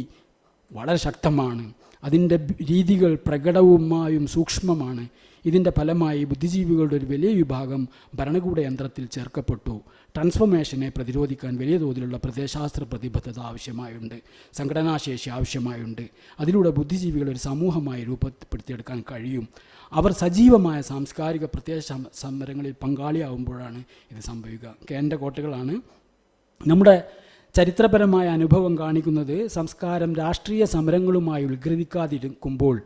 S1: വളരെ ശക്തമാണ്. അതിൻ്റെ രീതികൾ പ്രകടവുമായും സൂക്ഷ്മമാണ്. ഇതിൻ്റെ ഫലമായി ബുദ്ധിജീവികളുടെ ഒരു വലിയ വിഭാഗം ഭരണകൂട യന്ത്രത്തിൽ ചേർക്കപ്പെട്ടു. ട്രാൻസ്ഫോർമേഷനെ പ്രതിരോധിക്കാൻ വലിയ തോതിലുള്ള പ്രത്യയശാസ്ത്ര പ്രതിബദ്ധത ആവശ്യമായുണ്ട്, സംഘടനാശേഷി ആവശ്യമായുണ്ട്. അതിലൂടെ ബുദ്ധിജീവികളെ ഒരു സമൂഹമായി രൂപപ്പെടുത്തിയെടുക്കാൻ കഴിയും. അവർ സജീവമായ സാംസ്കാരിക പ്രത്യയ സമരങ്ങളിൽ പങ്കാളിയാവുമ്പോഴാണ് ഇത് സംഭവിക്കുക. കേന്ദ്ര കോട്ടകളാണ്. നമ്മുടെ ചരിത്രപരമായ അനുഭവം കാണിക്കുന്നത് സംസ്കാരം രാഷ്ട്രീയ സമരങ്ങളുമായി ഉത്ഗ്രഥിക്കാതിരിക്കുമ്പോൾ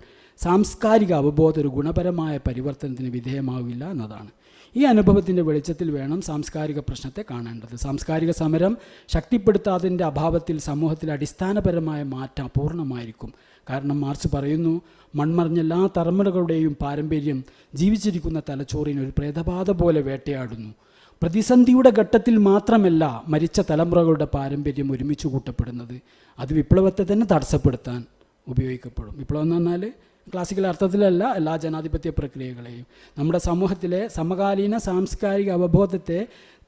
S1: സാംസ്കാരിക അവബോധം ഒരു ഗുണപരമായ പരിവർത്തനത്തിന് വിധേയമാവില്ല എന്നതാണ്. ഈ അനുഭവത്തിൻ്റെ വെളിച്ചത്തിൽ വേണം സാംസ്കാരിക പ്രശ്നത്തെ കാണേണ്ടത്. സാംസ്കാരിക സമരം ശക്തിപ്പെടുത്താതിൻ്റെ അഭാവത്തിൽ സമൂഹത്തിൽ അടിസ്ഥാനപരമായ മാറ്റം അപൂർണമായിരിക്കും. കാരണം മാർക്സ് പറയുന്നു, മൺമറഞ്ഞ എല്ലാ തലമുറകളുടെയും പാരമ്പര്യം ജീവിച്ചിരിക്കുന്ന തലച്ചോറിന് ഒരു പ്രേതബാധ പോലെ വേട്ടയാടുന്നു. പ്രതിസന്ധിയുടെ ഘട്ടത്തിൽ മാത്രമല്ല മരിച്ച തലമുറകളുടെ പാരമ്പര്യം ഒരുമിച്ച് കൂട്ടപ്പെടുന്നത്. അത് വിപ്ലവത്തെ തന്നെ തടസ്സപ്പെടുത്താൻ ഉപയോഗിക്കപ്പെടും. വിപ്ലവം എന്ന് പറഞ്ഞാൽ ക്ലാസിക്കൽ അർത്ഥത്തിലല്ല, എല്ലാ ജനാധിപത്യ പ്രക്രിയകളെയും. നമ്മുടെ സമൂഹത്തിലെ സമകാലീന സാംസ്കാരിക അവബോധത്തെ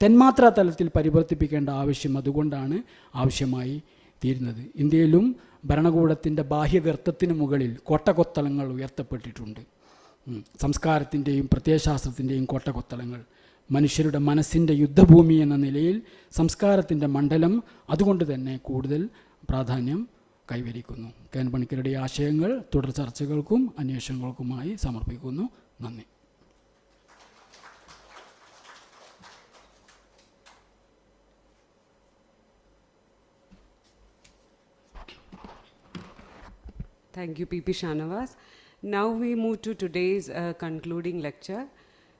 S1: തെന്മാത്രാ തലത്തിൽ പരിവർത്തിപ്പിക്കേണ്ട ആവശ്യം അതുകൊണ്ടാണ് ആവശ്യമായി തീരുന്നത്. ഇന്ത്യയിലും ഭരണകൂടത്തിൻ്റെ ബാഹ്യഗർത്തത്തിന് മുകളിൽ കോട്ടകൊത്തളങ്ങൾ ഉയർത്തപ്പെട്ടിട്ടുണ്ട്. സംസ്കാരത്തിൻ്റെയും പ്രത്യയശാസ്ത്രത്തിൻ്റെയും കോട്ടകൊത്തളങ്ങൾ. മനുഷ്യരുടെ മനസ്സിൻ്റെ യുദ്ധഭൂമി എന്ന നിലയിൽ സംസ്കാരത്തിൻ്റെ മണ്ഡലം അതുകൊണ്ട് തന്നെ കൂടുതൽ പ്രാധാന്യം കൈവരിക്കുന്നു. കെ.എൻ. പണിക്കരുടെ ആശയങ്ങൾ തുടർ ചർച്ചകൾക്കും അന്വേഷണങ്ങൾക്കുമായി സമർപ്പിക്കുന്നു. നന്ദി.
S2: Thank you, P.P. Shanavas. Now we move to today's concluding lecture.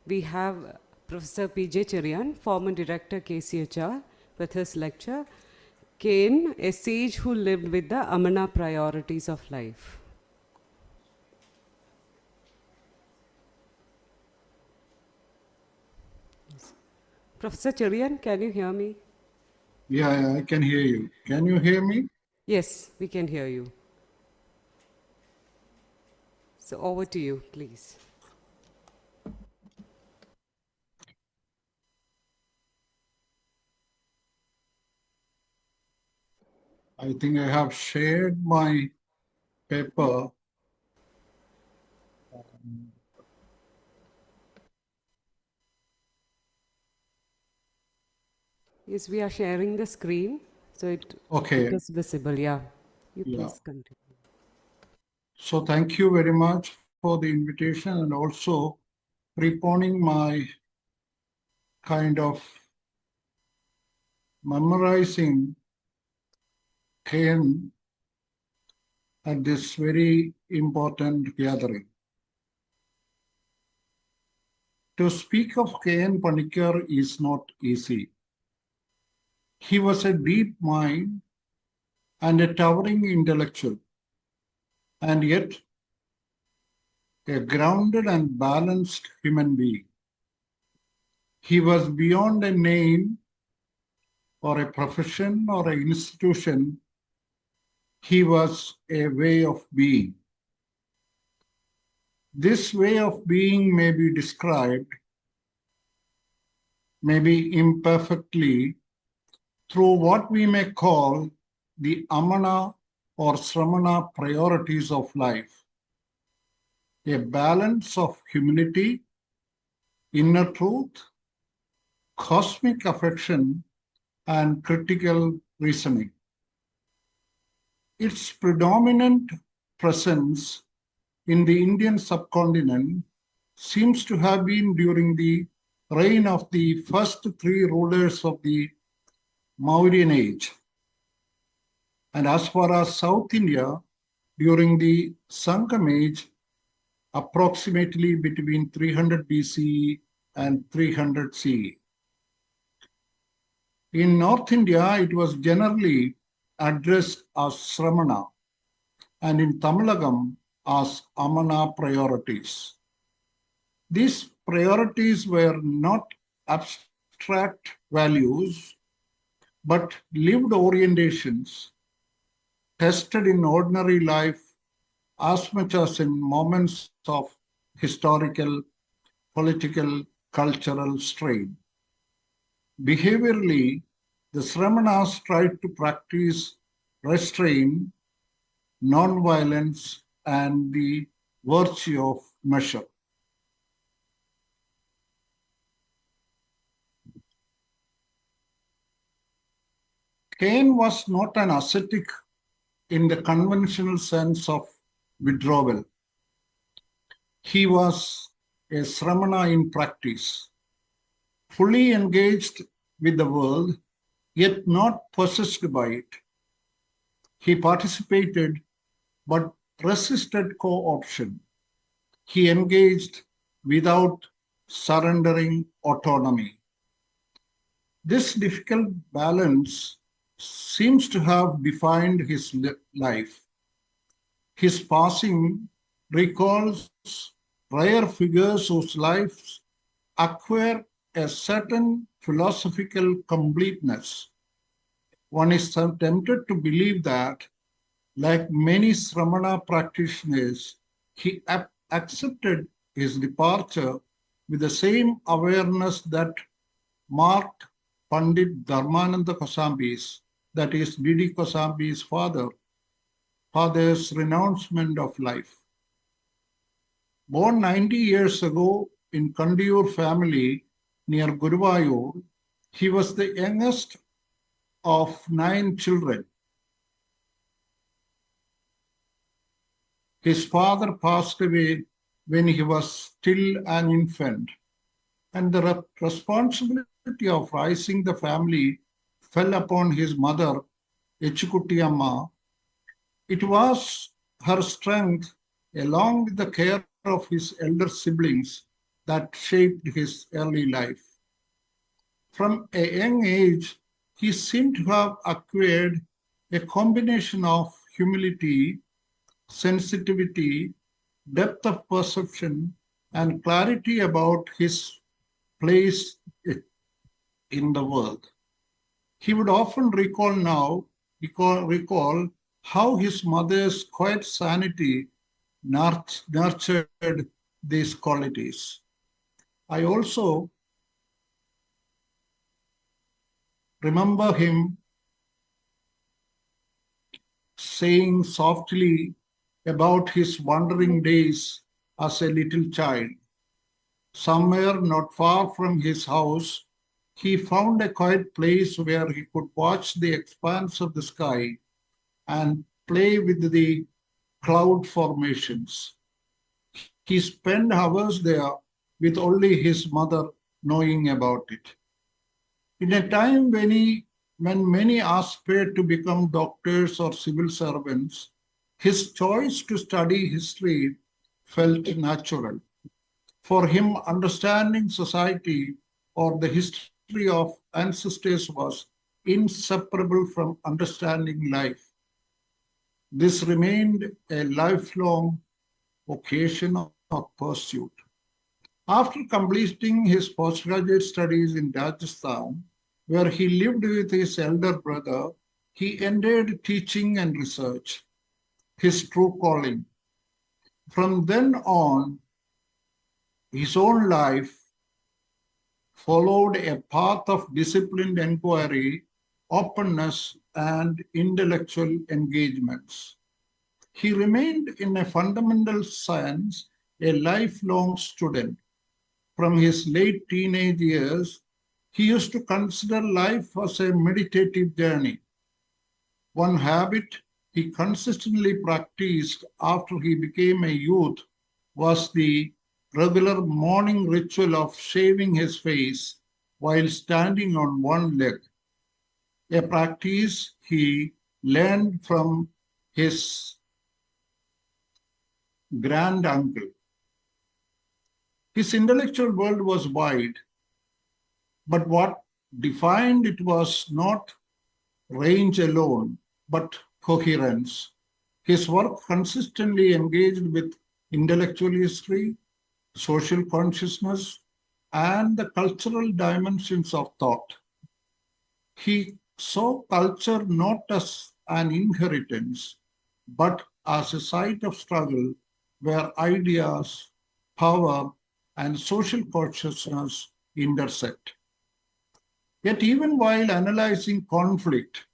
S2: We have Professor P.J. Cherian, former Director KCHR, with his lecture, Cain, a sage who lived with the Amana priorities of life. Professor Cherian, can you hear me?
S3: Yeah, I can hear you. Can you hear me?
S2: Yes, we can hear you. So over to you, please.
S3: I think I have shared my paper.
S2: Yes, we are sharing the screen, so it is visible. Yeah, you please continue.
S3: So thank you very much for the invitation and also preponing my kind of memorizing Cain at this very important gathering. To speak of Cain Panikkar is not easy. He was a deep mind and a towering intellectual, and yet a grounded and balanced human being. He was beyond a name or a profession or an institution. He was a way of being. This way of being may be described, maybe imperfectly, through what we may call the Amana or Sramana priorities of life. A balance of humility, inner truth, cosmic affection, and critical reasoning. Its predominant presence in the Indian subcontinent seems to have been during the reign of the first three rulers of the Mauryan age. And as far as South India, during the Sangam age, approximately between 300 BCE and 300 CE. In North India, it was generally addressed as Sramana, and in Tamilagam as Amana priorities. These priorities were not abstract values, but lived orientations tested in ordinary life as much as in moments of historical, political, cultural strain. Behaviorally, the Sramanas tried to practice restraint, non-violence, and the virtue of measure. Cain was not an ascetic in the conventional sense of withdrawal. He was a Sramana in practice, fully engaged with the world, yet not possessed by it. He participated but resisted co-option. He engaged without surrendering autonomy. This difficult balance seems to have defined his life. His passing recalls rare figures whose lives acquire a certain philosophical completeness. One is tempted to believe that, like many Sramana practitioners, he accepted his departure with the same awareness that marked Pandit Dharmananda Kosambi's, that is Didi Kosambi's father's renouncement of life. Born 90 years ago in Kandiyur family near Guruvayur, he was the youngest of 9 children. His father passed away when he was still an infant, and the responsibility of raising the family fell upon his mother, Echikutti Amma. It was her strength, along with the care of his elder siblings, that shaped his early life. From a young age, he seemed to have acquired a combination of humility, sensitivity, depth of perception, and clarity about his place in the world. He would often recall how his mother's quiet sanity nurtured these qualities. I also remember him saying softly about his wandering days as a little child. Somewhere not far from his house, he found a quiet place where he could watch the expanse of the sky and play with the cloud formations. He spent hours there with only his mother knowing about it. In a time when many aspired to become doctors or civil servants, his choice to study history felt natural. For him, understanding society or the history of ancestors was inseparable from understanding life. This remained a lifelong vocation or pursuit. After completing his postgraduate studies in Rajasthan, where he lived with his elder brother, he entered teaching and research, his true calling. From then on, his own life followed a path of disciplined inquiry, openness, and intellectual engagements. He remained, in a fundamental sense, a lifelong student. From his late teenage years, he used to consider life as a meditative journey. One habit he consistently practiced after he became a youth was the regular morning ritual of shaving his face while standing on one leg, a practice he learned from his grand uncle. His intellectual world was wide, but what defined it was not range alone, but coherence. His work consistently engaged with intellectual history, social consciousness, and the cultural dimensions of thought. He saw culture not as an inheritance, but as a site of struggle where ideas, power, and social consciousness intersect. Yet, even while analyzing conflict,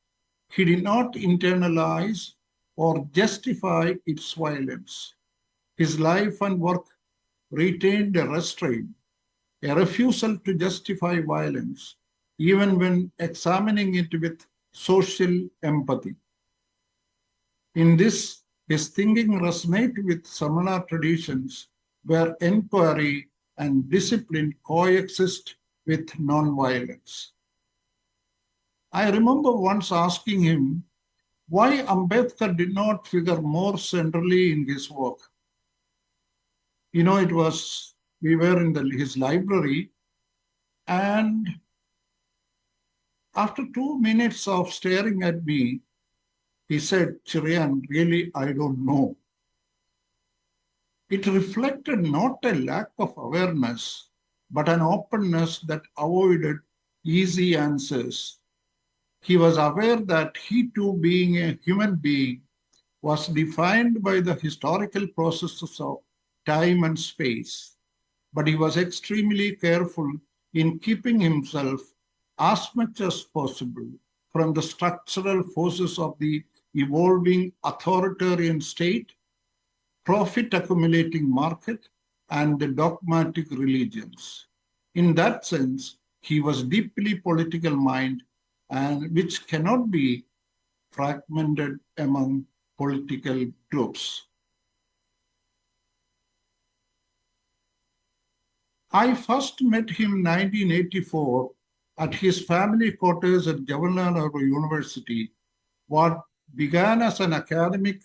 S3: he did not internalize or justify its violence. His life and work retained a restraint, a refusal to justify violence, even when examining it with social empathy. In this, his thinking resonated with seminar traditions where inquiry and discipline coexist with nonviolence. I remember once asking him why Ambedkar did not figure more centrally in his work. We were in his library, and after 2 minutes of staring at me, he said, Chirian, really, I don't know. It reflected not a lack of awareness, but an openness that avoided easy answers. He was aware that he too, being a human being, was defined by the historical processes of time and space, but he was extremely careful in keeping himself as much as possible from the structural forces of the evolving authoritarian state, profit accumulating market, and the dogmatic religions. In that sense, he was deeply political mind, and which cannot be fragmented among political groups. I first met him in 1984 at his family quarters at Jawaharlal Nehru University. What began as an academic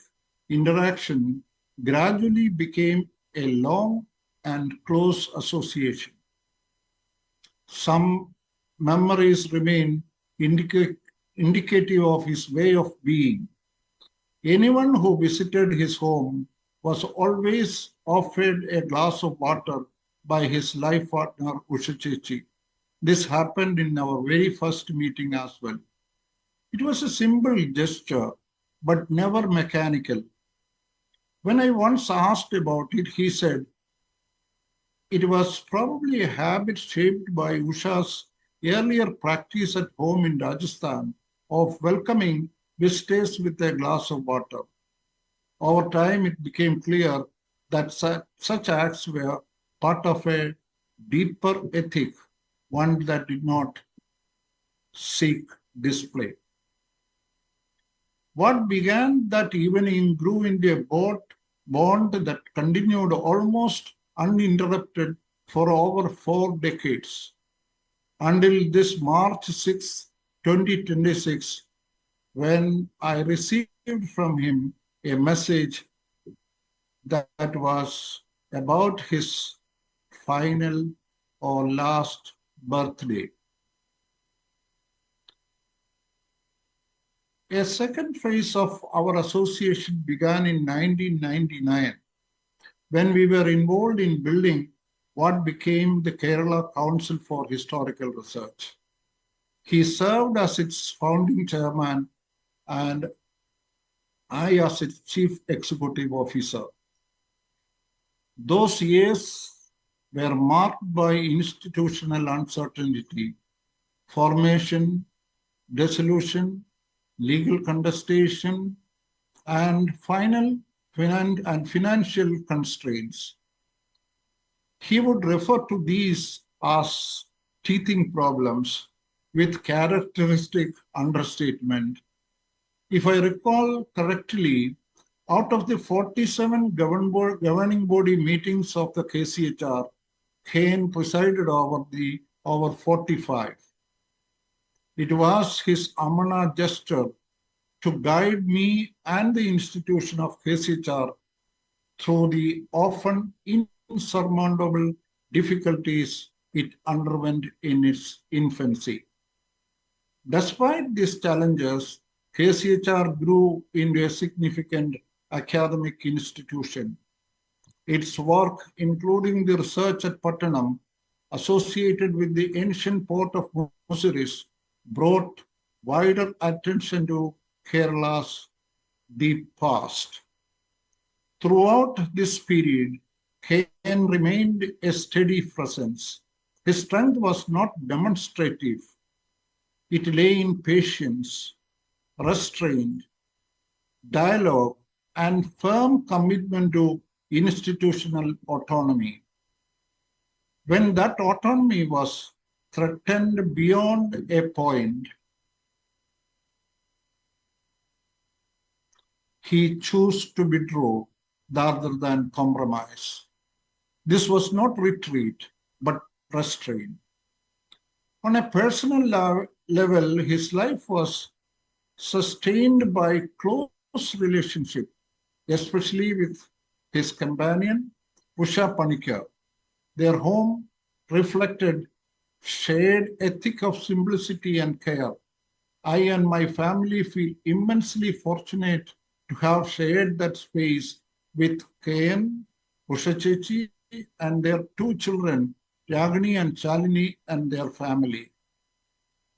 S3: interaction gradually became a long and close association. Some memories remain indicative of his way of being. Anyone who visited his home was always offered a glass of water by his life partner, Usha Chechi. This happened in our very first meeting as well. It was a simple gesture, but never mechanical. When I once asked about it, he said, it was probably a habit shaped by Usha's earlier practice at home in Rajasthan of welcoming visitors with a glass of water. Over time, it became clear that such acts were part of a deeper ethic, one that did not seek display. What began that evening grew into a bond that continued almost uninterrupted for over 4 decades, until this March 6, 2026, when I received from him a message that was about his final or last birthday. A second phase of our association began in 1999 when we were involved in building what became the Kerala Council for Historical Research. He served as its founding chairman and I as its chief executive officer. Those years were marked by institutional uncertainty, formation, dissolution, legal contestation, and financial constraints. He would refer to these as teething problems with characteristic understatement. If I recall correctly, out of the 47 governing body meetings of the KCHR, Kane presided over 45. It was his Amana gesture to guide me and the institution of KCHR through the often insurmountable difficulties it underwent in its infancy. Despite these challenges, KCHR grew into a significant academic institution. Its work, including the research at Pattanam, associated with the ancient port of Muziris, brought wider attention to Kerala's deep past. Throughout this period, Ken remained a steady presence. His strength was not demonstrative. It lay in patience, restraint, dialogue, and firm commitment to institutional autonomy. When that autonomy was threatened beyond a point, he chose to withdraw rather than compromise. This was not retreat, but restraint. On a personal level, his life was sustained by close relationship, especially with his companion, Usha Panikkar. Their home reflected shared ethic of simplicity and care. I and my family feel immensely fortunate to have shared that space with Kayan, Usha Chechi, and their two children, Yagini and Chalini, and their family.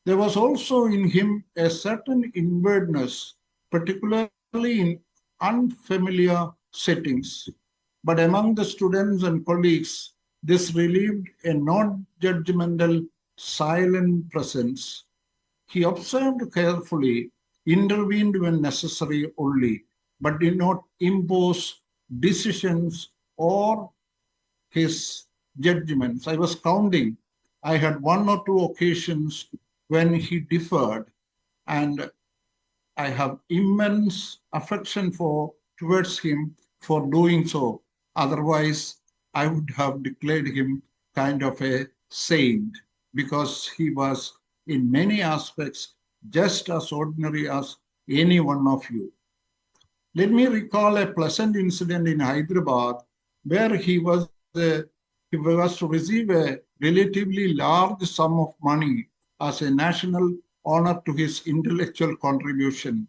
S3: There was also in him a certain inwardness, particularly in unfamiliar settings. But among the students and colleagues, this relieved a non-judgmental, silent presence. He observed carefully, intervened when necessary only, but did not impose decisions or his judgments. I was counting. I had one or two occasions when he differed, and I have immense affection towards him for doing so. Otherwise, I would have declared him kind of a saint, because he was in many aspects just as ordinary as any one of you. Let me recall a pleasant incident in Hyderabad where he was to receive a relatively large sum of money as a national honor to his intellectual contribution.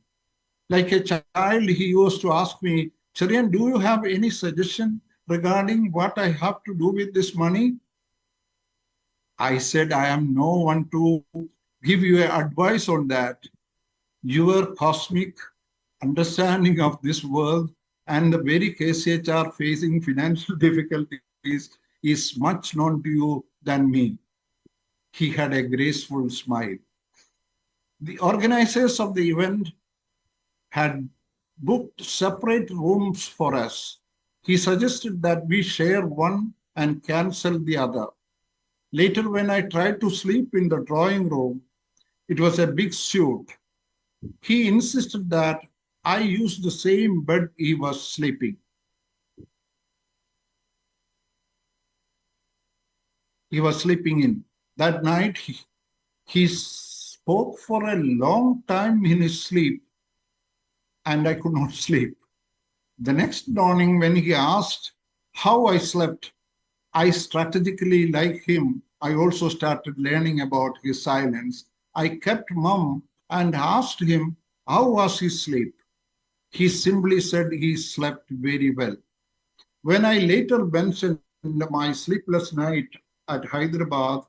S3: Like a child, he used to ask me, Cherian, do you have any suggestion regarding what I have to do with this money? I said, I am no one to give you advice on that. Your cosmic understanding of this world and the very KCHR facing financial difficulties is much known to you than me. He had a graceful smile. The organizers of the event had booked separate rooms for us. He suggested that we share one and cancel the other. Later, when I tried to sleep in the drawing room, it was a big suite. He insisted that I use the same bed he was sleeping. He was sleeping in. That night, he spoke for a long time in his sleep, and I could not sleep. The next morning, when he asked how I slept, I strategically, like him, I also started learning about his silence. I kept mum and asked him how was his sleep. He simply said he slept very well. When I later mentioned my sleepless night at Hyderabad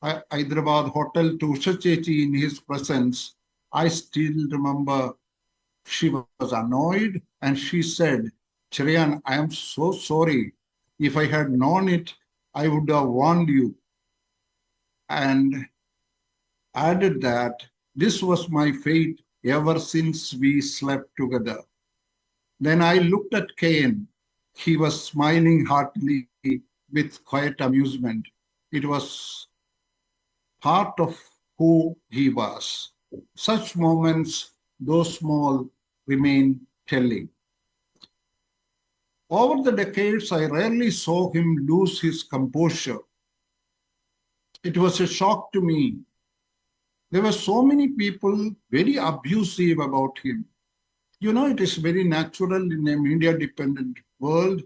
S3: hotel to Usha Chechi in his presence, I still remember she was annoyed and she said, Cherian, I am so sorry. If I had known it, I would have warned you. And added that this was my fate ever since we slept together. Then I looked at Cain. He was smiling heartily with quiet amusement. It was part of who he was. Such moments, though small, remain telling. Over the decades, I rarely saw him lose his composure. It was a shock to me. There were so many people very abusive about him. You know, it is very natural in a media-dependent world.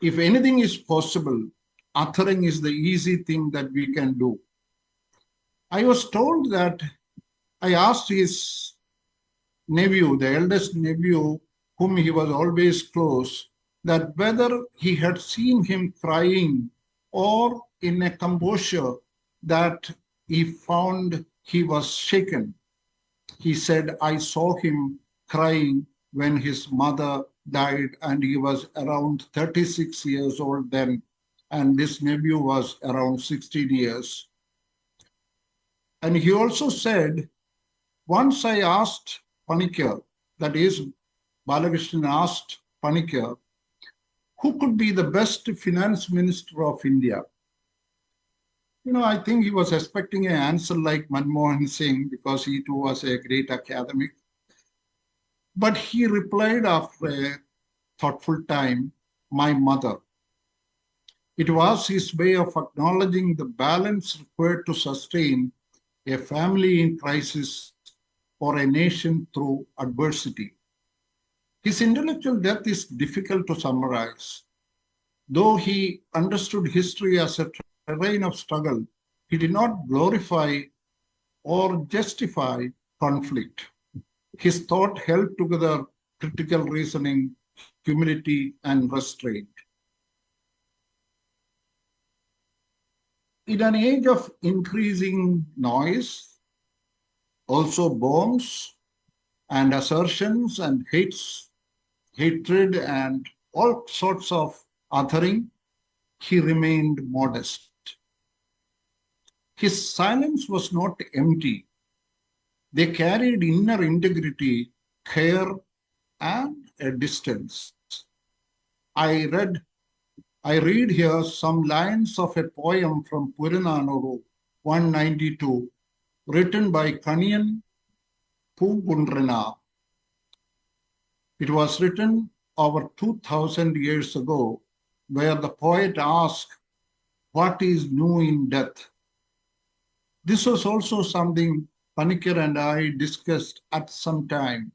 S3: If anything is possible, uttering is the easy thing that we can do. I was told that I asked his nephew, the eldest nephew, whom he was always close, that whether he had seen him crying or in a composure that he found he was shaken. He said, I saw him crying when his mother died, and he was around 36 years old then, and this nephew was around 16 years. And he also said, once I asked Panikkar, that is, Balakrishnan asked Panikkar, who could be the best finance minister of India? I think he was expecting an answer like Manmohan Singh because he too was a great academic. But he replied after a thoughtful time, my mother. It was his way of acknowledging the balance required to sustain a family in crisis or a nation through adversity. His intellectual depth is difficult to summarize. Though he understood history as a terrain of struggle, he did not glorify or justify conflict. His thought held together critical reasoning, humility, and restraint. In an age of increasing noise, also bombs and assertions and hatred and all sorts of othering, he remained modest. His silence was not empty. They carried inner integrity, care, and a distance. I read here some lines of a poem from Purananuru 192, written by Kaniyan Pugundrana. It was written over 2000 years ago, where the poet asked, what is new in death? This was also something Panikkar and I discussed at some time.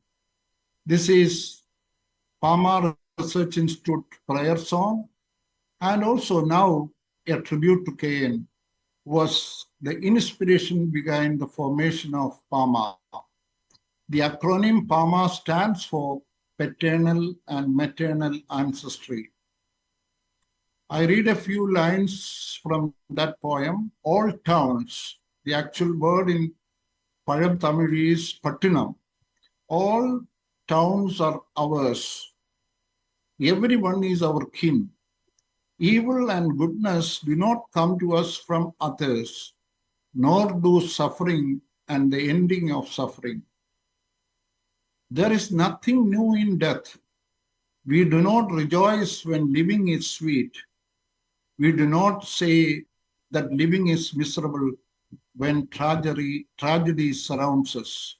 S3: This is Pama Research Institute prayer song, and also now a tribute to KN was the inspiration behind the formation of PAMA. The acronym PAMA stands for Paternal and Maternal Ancestry. I read a few lines from that poem. All towns, the actual word in Payam Tamil is Pattinam. All towns are ours. Everyone is our kin. Evil and goodness do not come to us from others, nor do suffering and the ending of suffering. There is nothing new in death. We do not rejoice when living is sweet. We do not say that living is miserable when tragedy surrounds us.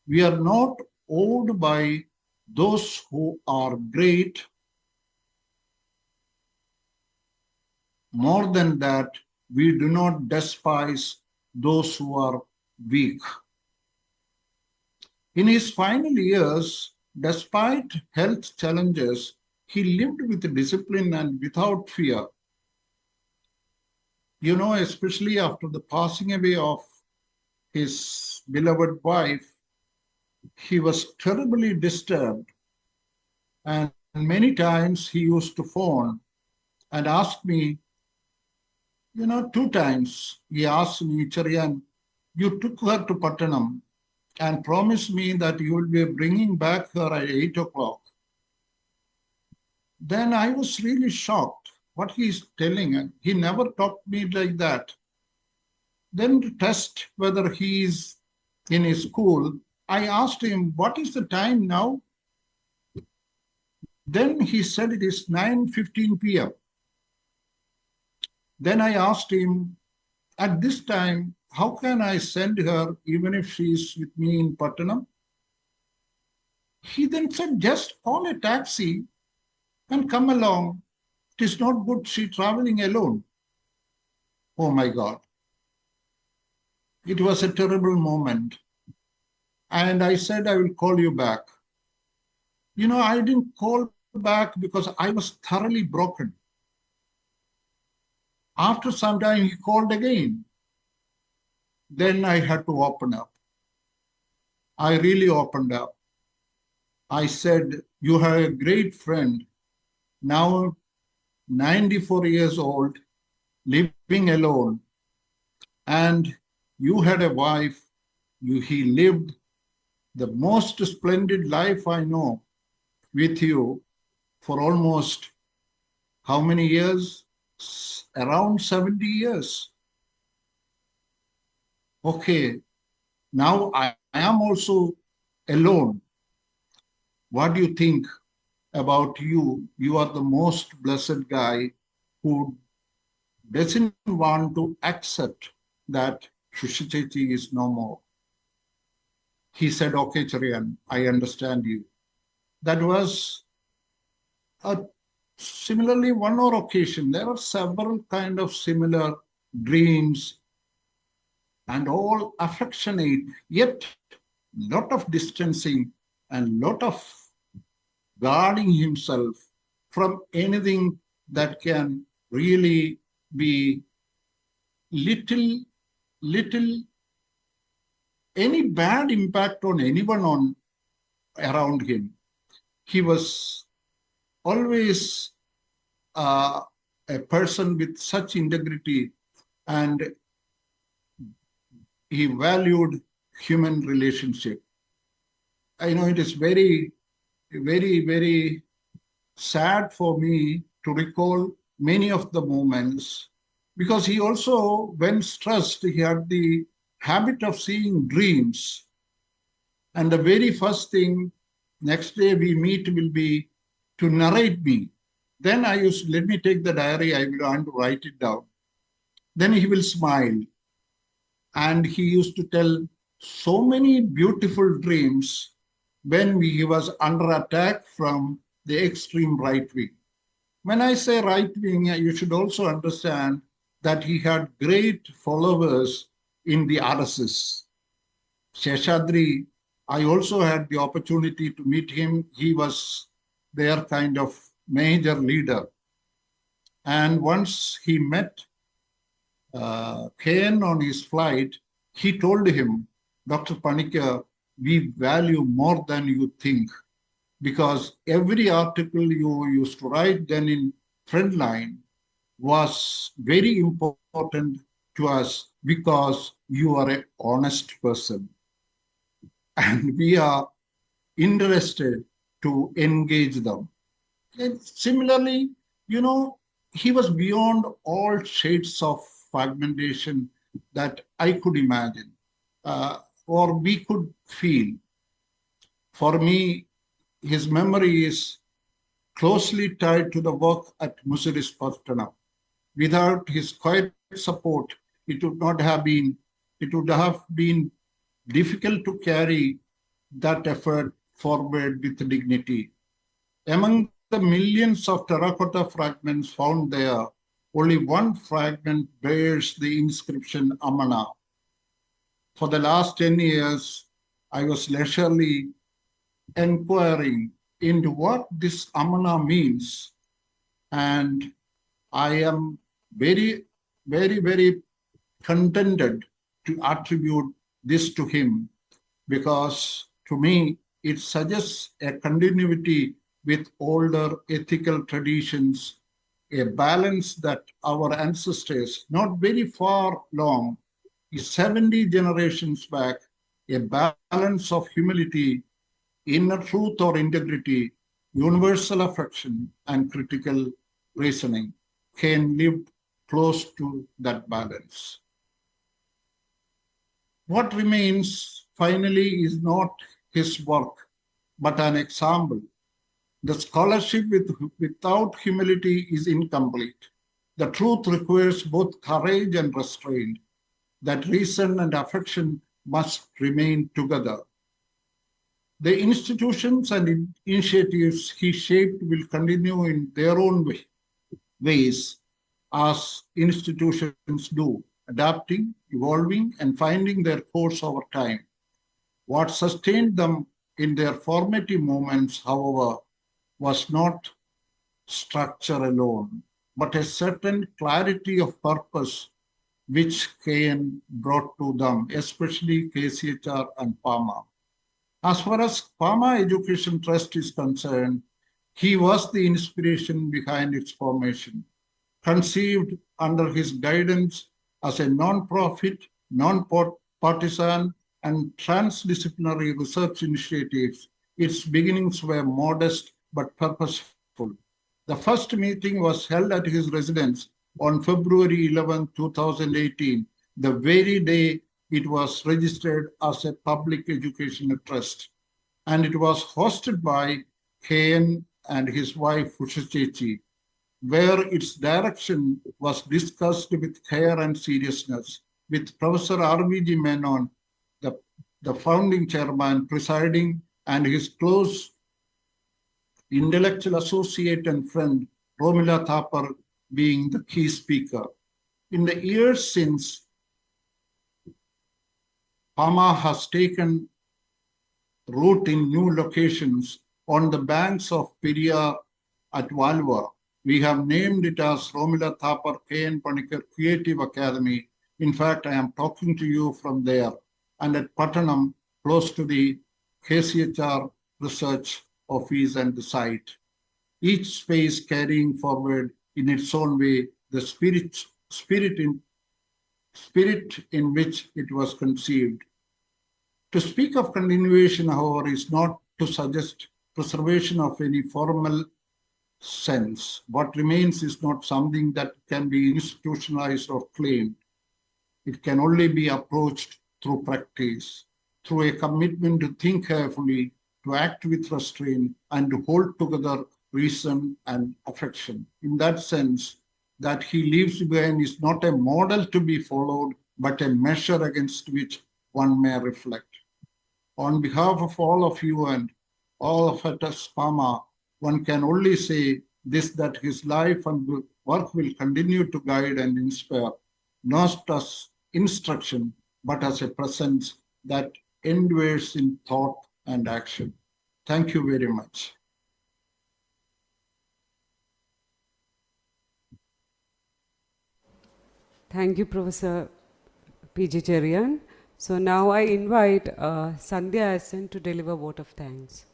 S3: We are not awed by those who are great. More than that, we do not despise those who are weak. In his final years, despite health challenges, he lived with discipline and without fear. Especially after the passing away of his beloved wife, he was terribly disturbed. And many times he used to phone and ask me, 2 times he asked me, Charyan, you took her to Pattanam and promised me that you will be bringing back her at 8 o'clock. Then I was really shocked what he is telling. And he never talked to me like that. Then to test whether he is in his school, I asked him, what is the time now? Then he said it is 9:15 p.m. Then I asked him, at this time, how can I send her even if she is with me in Pattanam? He then said, just call a taxi and come along. It is not good she traveling alone. Oh my God. It was a terrible moment. And I said, I will call you back. I didn't call back because I was thoroughly broken. After some time, he called again. Then I had to open up. I really opened up. I said, you have a great friend, now 94 years old, living alone, and you had a wife. He lived the most splendid life I know with you for almost how many years? Around 70 years. Okay, now I am also alone. What do you think about you? You are the most blessed guy who doesn't want to accept that Shushitechi is no more. He said, okay, Charian, I understand you. That was similarly one more occasion. There are several kind of similar dreams and all affectionate, yet lot of distancing and lot of guarding himself from anything that can really be little any bad impact on anyone around him. He was always a person with such integrity, and he valued human relationship. I know it is very, very sad for me to recall many of the moments, because he also, when stressed, he had the habit of seeing dreams. And the very first thing, next day we meet will be to narrate me. Then I used, let me take the diary, I will want to write it down. Then he will smile. And he used to tell so many beautiful dreams when he was under attack from the extreme right wing. When I say right wing, you should also understand that he had great followers in the RSS. Sheshadri, I also had the opportunity to meet him. He was their kind of major leader. And once he met Ken on his flight, he told him, Dr. Panikkar, we value more than you think, because every article you used to write then in Friendline was very important to us because you are an honest person. And we are interested to engage them. And similarly, he was beyond all shades of fragmentation that I could imagine or we could feel. For me, his memory is closely tied to the work at Musiris Pattanam. Without his quiet support, it would have been difficult to carry that effort forward with dignity. Among the millions of terracotta fragments found there, only one fragment bears the inscription Amana. For the last 10 years, I was leisurely inquiring into what this Amana means, and I am very contented to attribute this to him, because to me it suggests a continuity with older ethical traditions, a balance that our ancestors, not very far long, 70 generations back, a balance of humility, inner truth or integrity, universal affection, and critical reasoning. Ken lived close to that balance. What remains finally is not his work, but an example. The scholarship without humility is incomplete. The truth requires both courage and restraint. That reason and affection must remain together. The institutions and initiatives he shaped will continue in their own ways, as institutions do, adapting, evolving, and finding their course over time. What sustained them in their formative moments, however, was not structure alone, but a certain clarity of purpose which KN brought to them, especially KCHR and PAMA. As far as PAMA Education Trust is concerned, he was the inspiration behind its formation. Conceived under his guidance as a non-profit, non-partisan, and transdisciplinary research initiatives, its beginnings were modest but purposeful. The first meeting was held at his residence on February 11, 2018, the very day it was registered as a public educational trust. And it was hosted by KN and his wife Ushachechi, where its direction was discussed with care and seriousness, with Professor R.V.G. Menon, the founding chairman, presiding, and his close intellectual associate and friend, Romila Thapar, being the key speaker. In the years since, PAMA has taken root in new locations on the banks of Periyar at Valva. We have named it as Romila Thapar KN Panikkar Creative Academy. In fact, I am talking to you from there. And at Pattanam, close to the KCHR research office and the site. Each space carrying forward in its own way the spirit in which it was conceived. To speak of continuation, however, is not to suggest preservation of any formal sense. What remains is not something that can be institutionalized or claimed. It can only be approached through practice, through a commitment to think carefully, to act with restraint, and to hold together reason and affection. In that sense, that he leaves behind is not a model to be followed, but a measure against which one may reflect. On behalf of all of you and all of us at PAMA, one can only say this, that his life and work will continue to guide and inspire, not as instruction, but as a presence that endures in thought and action. Thank you very much.
S2: Thank you, Professor P.J. Cherian. So now I invite Sandhya Asen to deliver vote of thanks.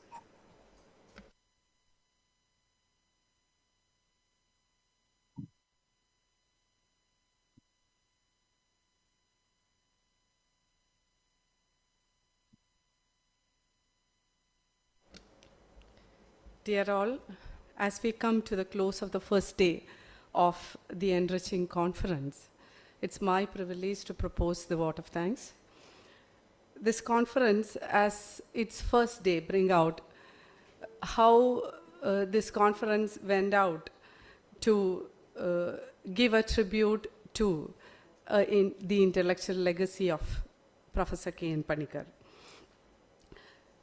S4: Dear all, as we come to the close of the first day of the Enriching Conference, it's my privilege to propose the vote of thanks. This conference, as its first day, bring out how this conference went out to give a tribute to in the intellectual legacy of Professor K.N. Panikkar.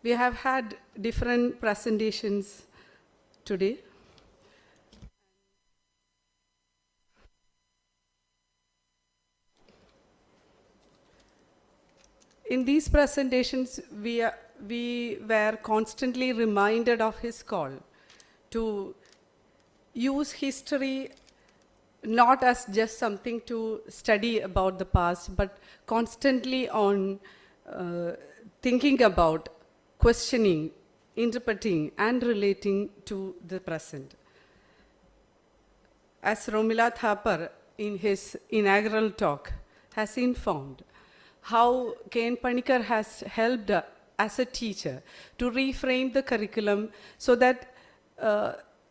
S4: We have had different presentations today. In these presentations, we were constantly reminded of his call to use history not as just something to study about the past, but constantly on thinking about, questioning, interpreting, and relating to the present. As Romila Thapar, in his inaugural talk, has informed, how K.N. Panikkar has helped as a teacher to reframe the curriculum so that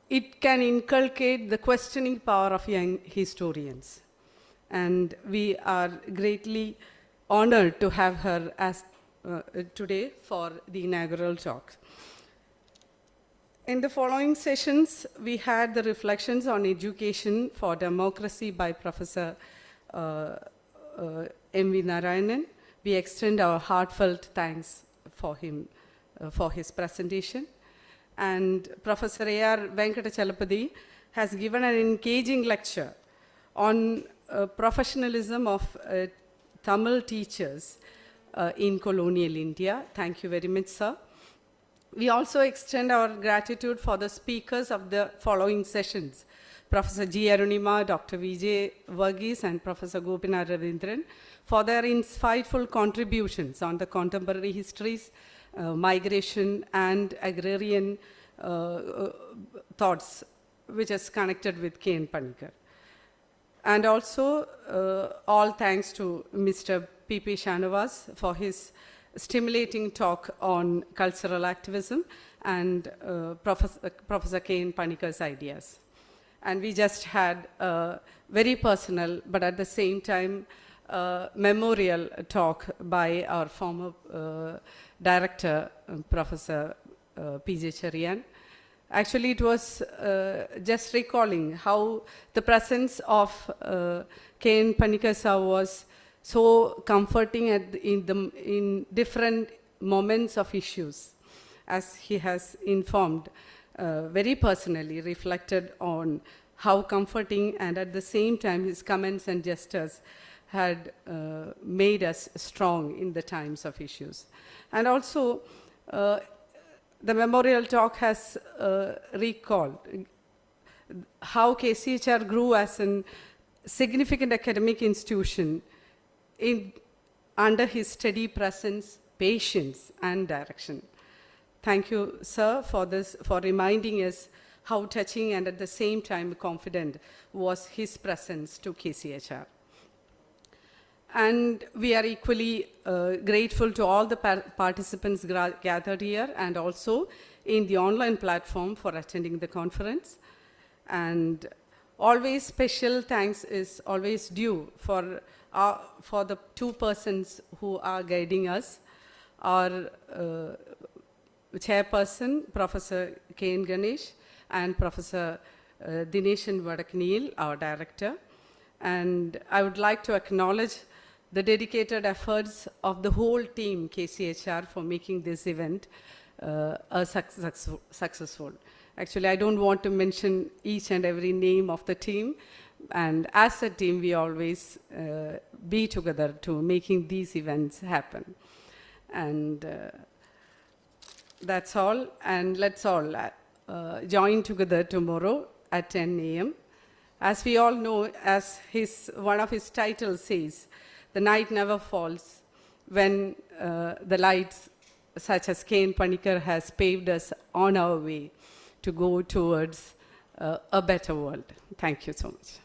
S4: it can inculcate the questioning power of young historians. And we are greatly honored to have her as today for the inaugural talk. In the following sessions, we had the reflections on education for democracy by Professor M.V. Narayanan. We extend our heartfelt thanks for him, for his presentation. And Professor A.R. Venkatachalapati has given an engaging lecture on professionalism of Tamil teachers in colonial India. Thank you very much, sir. We also extend our gratitude for the speakers of the following sessions. Professor G. Arunima, Dr. Vijay Varghese, and Professor Gopinath Ravindran for their insightful contributions on the contemporary histories, migration, and agrarian thoughts, which is connected with K.N. Panikkar. And also, all thanks to Mr. P.P. Shanavas for his stimulating talk on cultural activism and Professor K.N. Panikkar's ideas. And we just had a very personal, but at the same time, memorial talk by our former director, Professor P.J. Cherian. Actually, it was just recalling how the presence of K.N. Panikkar sir was so comforting in different moments of issues, as he has informed, very personally reflected on how comforting and at the same time his comments and gestures had made us strong in the times of issues. And also, the memorial talk has recalled how KCHR grew as a significant academic institution under his steady presence, patience, and direction. Thank you, sir, for this, for reminding us how touching and at the same time confident was his presence to KCHR. And we are equally grateful to all the participants gathered here and also in the online platform for attending the conference. And always special thanks is always due for the two persons who are guiding us, our chairperson, Professor K.N. Ganesh, and Professor Dineshan Vadaknil, our director. And I would like to acknowledge the dedicated efforts of the whole team, KCHR, for making this event successful. Actually, I don't want to mention each and every name of the team. And as a team, we always be together to making these events happen. And that's all. And let's all join together tomorrow at 10 a.m. As we all know, as one of his titles says, the night never falls when the lights such as K.N. Panikkar has paved us on our way to go towards a better world. Thank you so much.